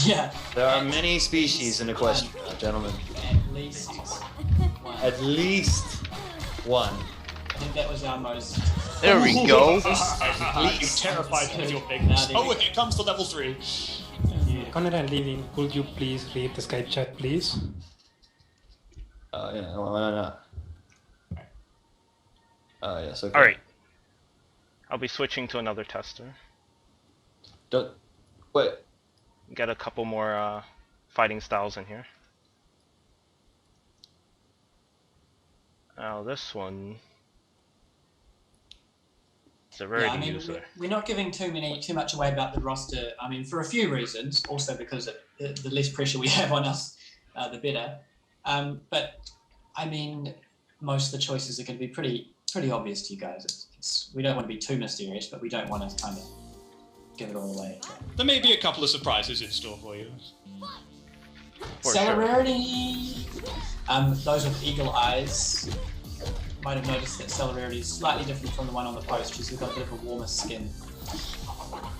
Speaker 4: Yeah.
Speaker 2: There are many species in Equestria, gentlemen.
Speaker 4: At least one.
Speaker 2: At least one.
Speaker 4: I think that was our most.
Speaker 1: There we go.
Speaker 3: You terrified me with your bigness. Oh, and here comes the level 3.
Speaker 6: Connor and Levin, could you please read the Skype chat, please?
Speaker 2: Yeah, why not? Yes, okay.
Speaker 1: Alright. I'll be switching to another tester.
Speaker 2: Wait.
Speaker 1: Get a couple more fighting styles in here. Now this one is a Rarity user.
Speaker 4: We're not giving too much away about the roster. For a few reasons. Also because the less pressure we have on us, the better. But most of the choices are going to be pretty obvious to you guys. We don't want to be too mysterious, but we don't want to kind of give it all away.
Speaker 3: There may be a couple of surprises in store for you.
Speaker 1: For
Speaker 4: Stellar
Speaker 1: sure.
Speaker 4: Rarity! Those with eagle eyes. might have noticed that Stella Rarity is slightly different from the one on the post. She's got a bit of a warmer skin.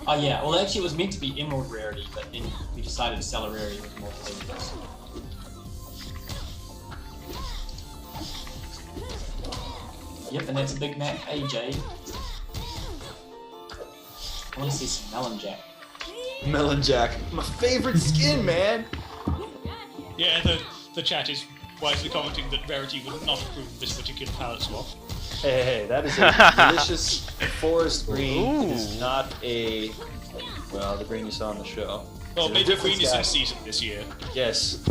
Speaker 4: Oh yeah, well actually it was meant to be Emerald Rarity, but then we decided Stella Rarity was more dangerous. Yep, and that's a Big Mac AJ. I want to see some Melon Jack.
Speaker 2: Melon Jack, my favorite skin, man.
Speaker 3: Yeah, the chat is wisely commenting that Rarity would not approve of this particular palette swap.
Speaker 2: Hey, that is a delicious forest green. It is not a, well, the green you saw on the show.
Speaker 3: Well, maybe
Speaker 2: different
Speaker 3: green is in
Speaker 2: sky.
Speaker 3: season this year.
Speaker 2: Yes.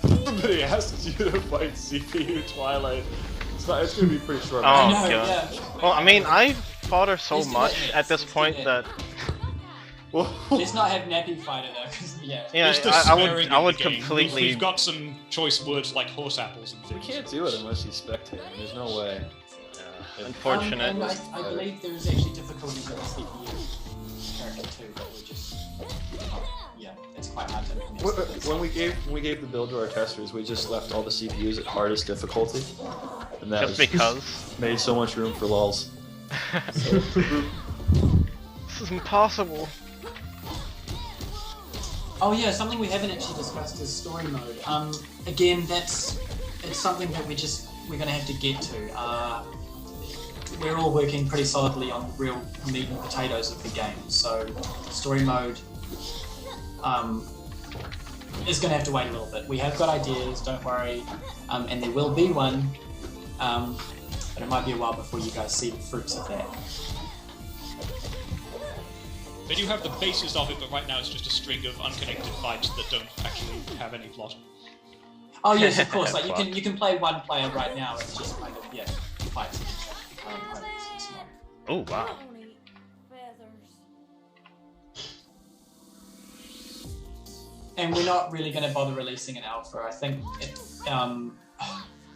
Speaker 2: Somebody asked you to fight CPU Twilight. It's going to be pretty short.
Speaker 1: Oh,
Speaker 4: I know,
Speaker 1: God.
Speaker 4: yeah.
Speaker 1: Well, I mean, I've fought her so
Speaker 4: Let's do
Speaker 1: much
Speaker 4: it,
Speaker 1: at this
Speaker 4: let's do
Speaker 1: point
Speaker 4: it.
Speaker 1: that
Speaker 4: Let's not have Nappy fight it though, because yeah.
Speaker 1: yeah,
Speaker 3: There's the
Speaker 1: I
Speaker 3: swearing
Speaker 1: would
Speaker 3: in the game.
Speaker 1: completely.
Speaker 3: We've got some choice words like horse apples and
Speaker 2: We
Speaker 3: things.
Speaker 2: can't do it unless you spectate. There's no way.
Speaker 1: Unfortunate.
Speaker 4: And I believe there is actually difficulties with the CPU character too, but we just yeah, it's quite hard to implement.
Speaker 2: When we gave the build to our testers, we just left all the CPUs at hardest difficulty, and that
Speaker 1: Just
Speaker 2: was
Speaker 1: because.
Speaker 2: made so much room for lulls.
Speaker 1: This is impossible.
Speaker 4: Oh yeah, something we haven't actually discussed is story mode. Again, it's something that we're gonna have to get to. We're all working pretty solidly on the real meat and potatoes of the game, so story mode is gonna have to wait a little bit. We have got ideas, don't worry, and there will be one, but it might be a while before you guys see the fruits of that.
Speaker 3: They do have the basis of it, but right now it's just a string of unconnected fights that don't actually have any plot.
Speaker 4: Oh yes, of course. Like
Speaker 1: Fuck.
Speaker 4: you can play one player right now. It's just kind of fights. It's not.
Speaker 1: Oh wow.
Speaker 4: And we're not really going to bother releasing an alpha. I think,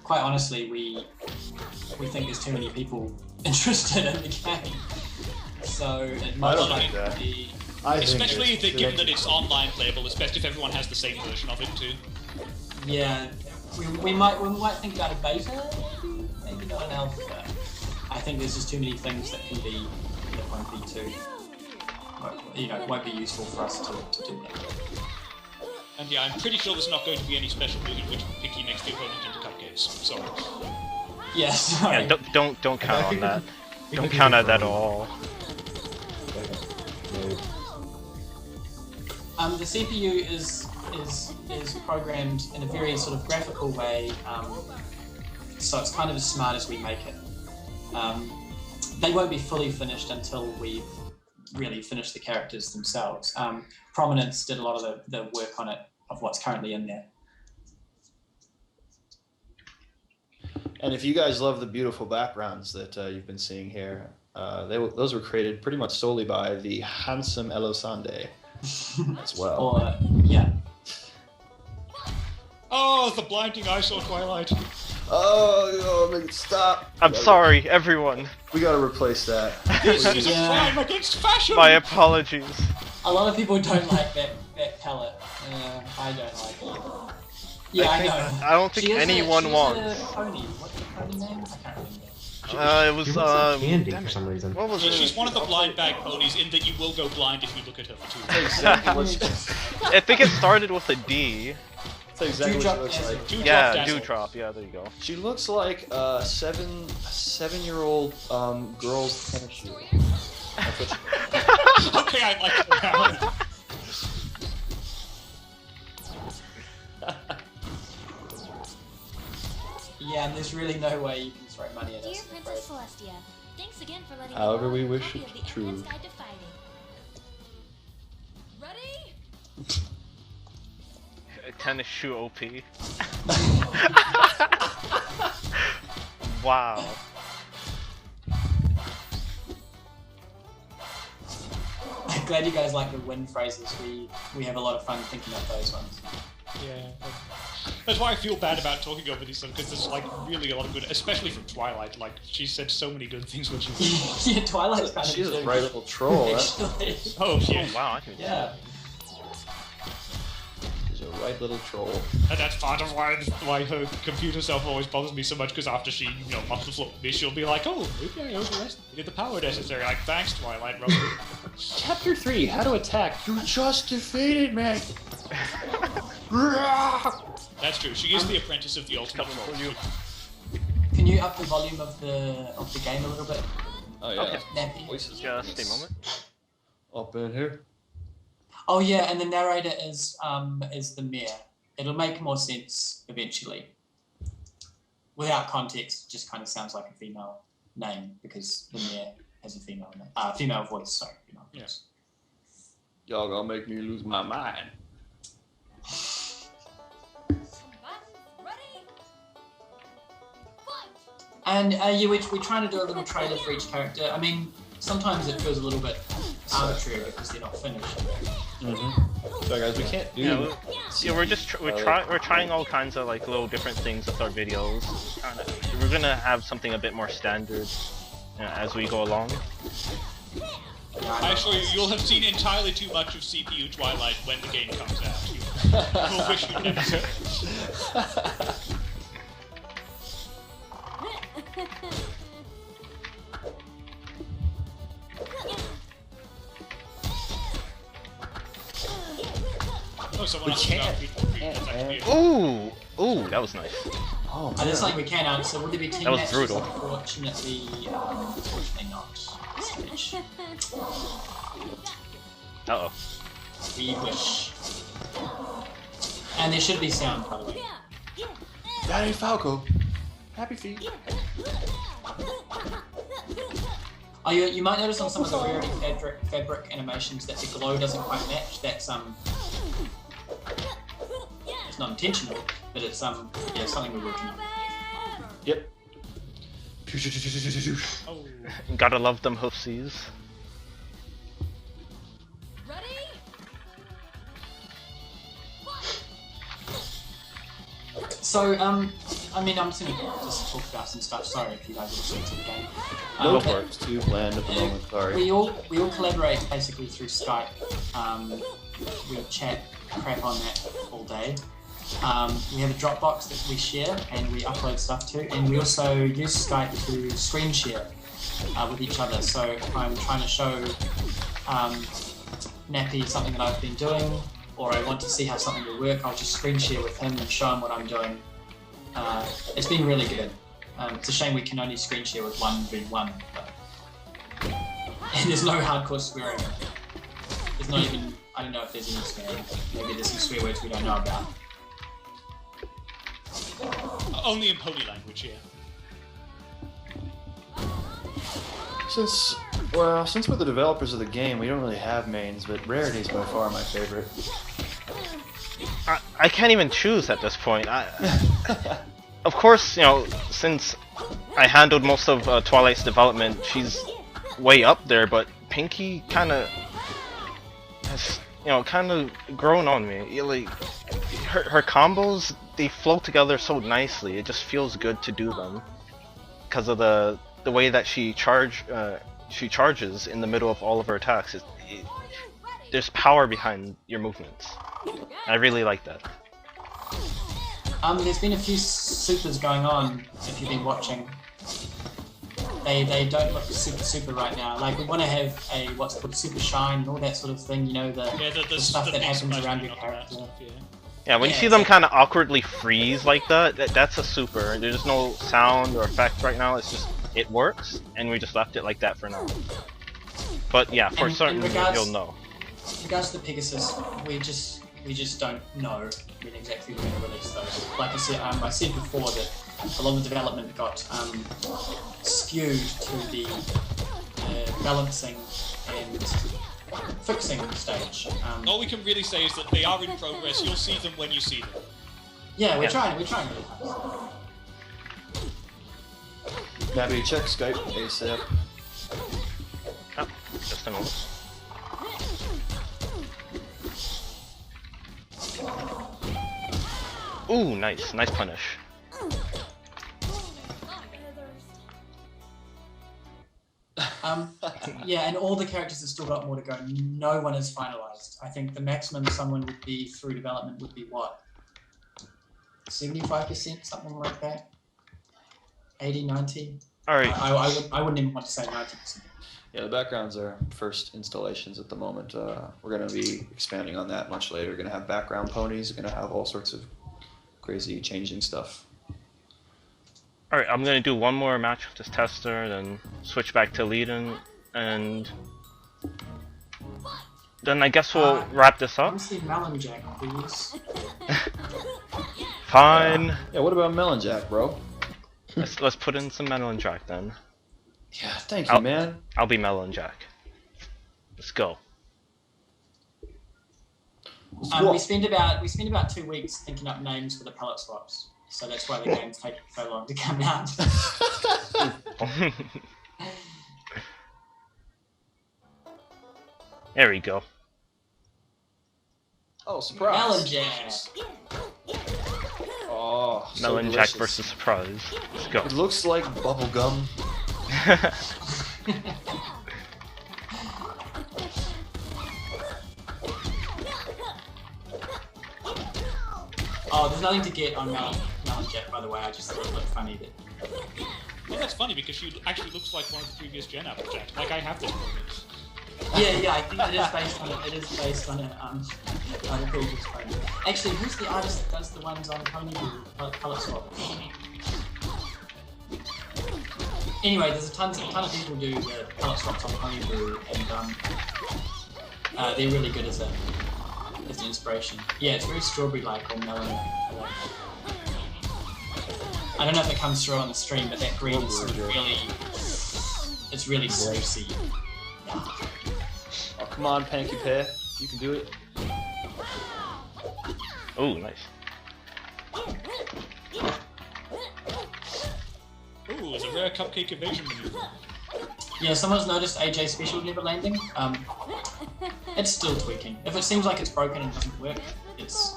Speaker 4: quite honestly, we think there's too many people interested in the game. So it might
Speaker 2: don't
Speaker 4: not
Speaker 2: like that.
Speaker 4: be.
Speaker 3: Especially given that it's online playable, it's best if everyone has the same version of it too.
Speaker 4: Yeah, we might think about a beta, maybe not an alpha. I think there's just too many things that can be that won't be too, won't be useful for us to do that.
Speaker 3: And yeah, I'm pretty sure there's not going to be any special move in which Pinkie makes the opponent into cupcakes. Sorry.
Speaker 4: Yeah, sorry.
Speaker 1: Yeah, don't count on that. Don't count on that at all.
Speaker 4: The CPU is programmed in a very sort of graphical way, so it's kind of as smart as we make it. They won't be fully finished until we've really finished the characters themselves. Prominence did a lot of the work on it, of what's currently in there.
Speaker 2: And if you guys love the beautiful backgrounds that you've been seeing here, those were created pretty much solely by the handsome Elosande as well.
Speaker 4: Or, yeah.
Speaker 3: Oh, the blinding ISO Twilight.
Speaker 2: Oh, make it stop.
Speaker 1: I'm sorry, everyone.
Speaker 2: We gotta replace that.
Speaker 3: This is a
Speaker 4: Yeah.
Speaker 3: crime against fashion!
Speaker 1: My apologies.
Speaker 4: A lot of people don't like that palette. I don't like it. Yeah, I know.
Speaker 1: I don't think
Speaker 4: She is
Speaker 1: anyone
Speaker 4: she's
Speaker 1: wants.
Speaker 4: a pony. What's the pony name? I can't remember.
Speaker 1: It was
Speaker 5: She looks like candy for some reason.
Speaker 1: What was
Speaker 3: Yeah,
Speaker 1: it?
Speaker 3: she's one of the blind bag ponies in that you will go blind if you look at her for too long.
Speaker 2: Exactly what she,
Speaker 1: I think it started with a D.
Speaker 2: that's exactly what she looks like.
Speaker 3: Dewdrop
Speaker 1: Yeah,
Speaker 3: Dazzle.
Speaker 1: Dewdrop. Yeah, there you go.
Speaker 2: She looks like a seven-year-old girl's tennis shoe. That's what she,
Speaker 3: Okay, I like that.
Speaker 4: Yeah, and there's really no way you can throw money at
Speaker 7: Dear
Speaker 4: us. I'm
Speaker 7: Princess
Speaker 4: afraid.
Speaker 7: Celestia, thanks again for letting
Speaker 2: However
Speaker 7: me
Speaker 2: we
Speaker 7: borrow a
Speaker 2: wish
Speaker 7: copy
Speaker 2: it
Speaker 7: of the
Speaker 2: true.
Speaker 7: Advanced Guide to Fighting. Ready?
Speaker 1: Tennis shoe OP. Wow.
Speaker 4: I'm glad you guys like the win phrases. We have a lot of fun thinking up those ones.
Speaker 3: Yeah. That's why I feel bad about talking over these stuff, because there's like really a lot of good, especially from Twilight. Like, she said so many good things when she was...
Speaker 4: Yeah, Twilight's kind
Speaker 2: she's
Speaker 4: of
Speaker 2: a bright little troll. Huh?
Speaker 4: actually.
Speaker 3: Oh, yeah.
Speaker 1: Oh wow, I can.
Speaker 4: Yeah.
Speaker 2: right little troll.
Speaker 3: And that's part of why her computer self always bothers me so much, because after she, mops the floor with me, she'll be like, oh, maybe I overestimated the power necessary. Like, thanks, Twilight, Robert.
Speaker 2: Chapter 3, how to attack. You just defeated me!
Speaker 3: That's true, she is the apprentice of the ultimate troll.
Speaker 4: Can you up the volume of the game a little bit?
Speaker 2: Oh yeah.
Speaker 1: Okay.
Speaker 4: Nappy?
Speaker 2: Voices.
Speaker 1: Just a moment.
Speaker 2: Up in here.
Speaker 4: Oh yeah, and the narrator is the mayor. It'll make more sense eventually. Without context, it just kind of sounds like a female name because the mayor has a female name. Female voice. Sorry, female voice.
Speaker 2: Y'all gonna make me lose my mind.
Speaker 4: And we're trying to do a little trailer for each character. I mean, sometimes it feels a little bit arbitrary because they're not finished.
Speaker 2: So guys, we can't do.
Speaker 1: We're trying all kinds of like little different things with our videos. We're gonna have something a bit more standard as we go along.
Speaker 3: Actually, you'll have seen entirely too much of CPU Twilight when the game comes out. You'll wish you'd never seen it. Oh, someone else
Speaker 1: Ooh, that was nice.
Speaker 2: Oh,
Speaker 4: I just like we can answer. Would there be team
Speaker 1: That was
Speaker 4: matches?
Speaker 1: brutal.
Speaker 4: Unfortunately not. Switch.
Speaker 1: Uh oh.
Speaker 4: We wish. And there should be sound, by the way.
Speaker 2: Daddy Falco. Happy feet.
Speaker 4: Oh, you might notice on some of the Rarity fabric animations that the glow doesn't quite match. That's it's not intentional, but it's something we're working on.
Speaker 2: Yep.
Speaker 3: Oh.
Speaker 1: Gotta love them hoofsies.
Speaker 4: So, I mean, I'm just gonna just talk about some stuff. Sorry if you guys are listening to the game.
Speaker 2: No works too bland at the moment. Sorry.
Speaker 4: We all collaborate basically through Skype. We chat crap on that all day. We have a Dropbox that we share and we upload stuff to, and we also use Skype to screen share with each other. So if I'm trying to show Nappy something that I've been doing, or I want to see how something will work, I'll just screen share with him and show him what I'm doing. It's been really good. It's a shame we can only screen share with 1v1, and there's no hardcore swearing. There's not even, I don't know if there's any swearing. Maybe there's some swear words we don't know about.
Speaker 3: Only in pony language, yeah.
Speaker 2: Since we're the developers of the game, we don't really have mains, but Rarity is by far my favorite.
Speaker 1: I can't even choose at this point. Of course, since I handled most of Twilight's development, she's way up there, but Pinkie kind of has, kind of grown on me. Like, her combos, they flow together so nicely. It just feels good to do them because of the way that she charges in the middle of all of her attacks. There's power behind your movements. I really like that.
Speaker 4: There's been a few supers going on, if you've been watching. They don't look super right now. Like, we want to have a what's called super shine and all that sort of thing, the stuff that happens around your character.
Speaker 1: Yeah, when you see them kind of awkwardly freeze like that's a super. There's no sound or effect right now, it's just, it works, and we just left it like that for now. But yeah, for certain, you'll know.
Speaker 4: In regards to the Pegasus, we just don't know when exactly we're going to release those. Like I said before that a lot of the development got skewed to the balancing and fixing stage.
Speaker 3: All we can really say is that they are in progress. You'll see them when you see them.
Speaker 4: Yeah, we're trying really hard.
Speaker 2: Nappy, check Skype ASAP.
Speaker 1: Oh, just a moment. Ooh, nice punish.
Speaker 4: Yeah, and all the characters have still got more to go. No one is finalized. I think the maximum someone would be through development would be what? 75%, something like that? 80, 90?
Speaker 1: Alright.
Speaker 4: I wouldn't even want to say 90%.
Speaker 2: Yeah, the backgrounds are first installations at the moment. We're going to be expanding on that much later. We're going to have background ponies. We're going to have all sorts of crazy changing stuff.
Speaker 1: Alright, I'm gonna do one more match with this tester, then switch back to leading, and then I guess we'll wrap this up.
Speaker 4: Honestly, Applejack, please.
Speaker 1: Fine.
Speaker 2: Yeah, what about Melon Jack, bro?
Speaker 1: Let's put in some Melon Jack then.
Speaker 2: Yeah, thank you, man.
Speaker 1: I'll be Melon Jack. Let's go.
Speaker 4: We spent about 2 weeks thinking up names for the pellet swaps, so that's why the game's taking so long to come out.
Speaker 1: There we go.
Speaker 2: Oh, surprise!
Speaker 4: Melon Jack.
Speaker 2: Oh, so
Speaker 1: Melon Jack
Speaker 2: delicious.
Speaker 1: versus Surprise. Let's go.
Speaker 2: It looks like bubble gum.
Speaker 4: Oh, there's nothing to get on Melon Jack, by the way. I just thought it looked funny that.
Speaker 3: Well, that's funny because she actually looks like one of the previous gen Applejack. Like I have this moment.
Speaker 4: Yeah, I think it is based on it. It is based on it. On the previous one. Actually, who's the artist that does the ones on Homebrew Color Swap? Anyway, there's a ton of people do the color swaps on Homebrew, and they're really good as the inspiration. Yeah, it's very strawberry-like or melon. I don't know if it comes through on the stream, but that green is really juicy.
Speaker 2: Oh, come on, Pinkie Pie. You can do it.
Speaker 1: Oh, nice.
Speaker 3: Ooh, it's a rare cupcake evasion maneuver.
Speaker 4: Yeah, someone's noticed AJ Special never landing. It's still tweaking. If it seems like it's broken and doesn't work, it is.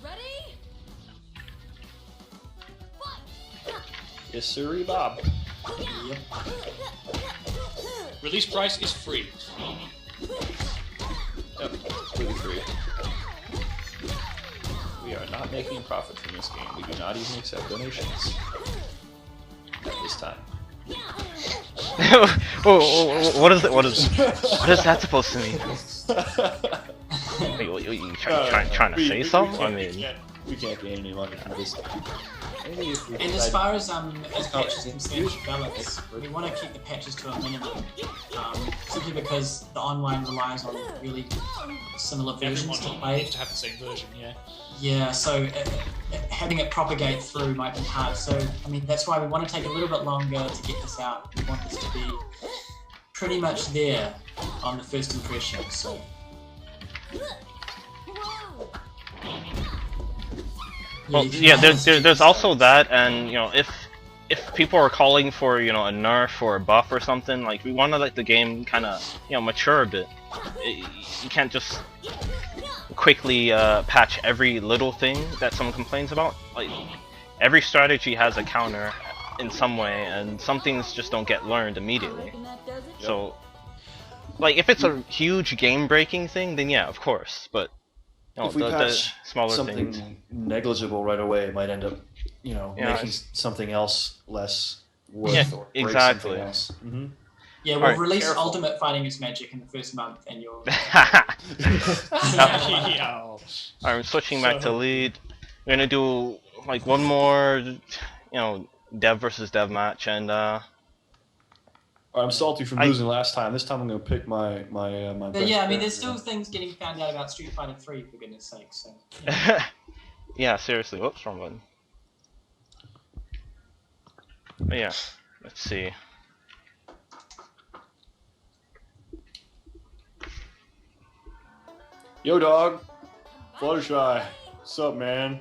Speaker 7: Ready?
Speaker 2: Yes, sirree, Bob.
Speaker 4: Yep.
Speaker 3: Release price is free.
Speaker 2: Yep, completely free. We are not making a profit from this game. We do not even accept donations. At this time.
Speaker 1: What is that supposed to mean? Wait, you trying to say something? I mean,
Speaker 2: we can't gain any money from this.
Speaker 4: And as far as patches concerned, balance, we want to keep the patches to a minimum, simply because the online relies on really similar versions to
Speaker 3: Everyone
Speaker 4: play.
Speaker 3: needs to have the same version, yeah.
Speaker 4: Yeah, so having it propagate through might be hard. So, I mean, that's why we want to take a little bit longer to get this out. We want this to be pretty much there on the first impression. So.
Speaker 1: well, yeah. There's also that, and you know, if people are calling for, you know, a nerf or a buff or something, like we want to let the game kind of, you know, mature a bit. You can't just quickly patch every little thing that someone complains about. Like every strategy has a counter in some way, and some things just don't get learned immediately. So, like if it's a huge game-breaking thing, then yeah, of course. But you know,
Speaker 2: If we
Speaker 1: the
Speaker 2: patch
Speaker 1: smaller
Speaker 2: something
Speaker 1: things.
Speaker 2: negligible right away, it might end up, you know,
Speaker 1: Yeah,
Speaker 2: making something else less worth
Speaker 1: Yeah,
Speaker 2: or break
Speaker 1: exactly.
Speaker 2: something else. Mm-hmm.
Speaker 4: Yeah, we'll
Speaker 1: Alright,
Speaker 4: release
Speaker 2: careful.
Speaker 4: Ultimate Fighting is Magic in the first month, and you'll.
Speaker 3: Yeah.
Speaker 1: I'm switching back to lead. We're gonna do like one more, you know, dev versus dev match, and
Speaker 2: I'm salty from losing last time. This time I'm going to pick my
Speaker 4: But
Speaker 2: best
Speaker 4: yeah, I mean, there's
Speaker 2: character.
Speaker 4: still things getting found out about Street Fighter 3, for goodness sake. So.
Speaker 1: yeah, seriously, whoops, wrong button. But yeah, let's see.
Speaker 2: Yo, dog. Fluttershy. What's up, man?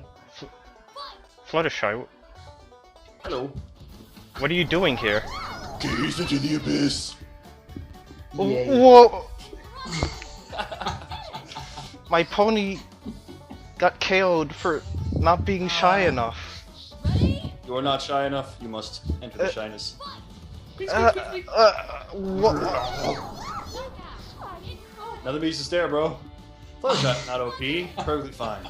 Speaker 1: Fluttershy,
Speaker 2: Hello.
Speaker 1: what are you doing here?
Speaker 2: Gaze into the abyss.
Speaker 1: Whoa! My pony got KO'd for not being shy enough.
Speaker 7: Ready?
Speaker 2: You are not shy enough. You must enter the shyness. Another beast is there, bro. Fluttershy, not OP. Perfectly fine.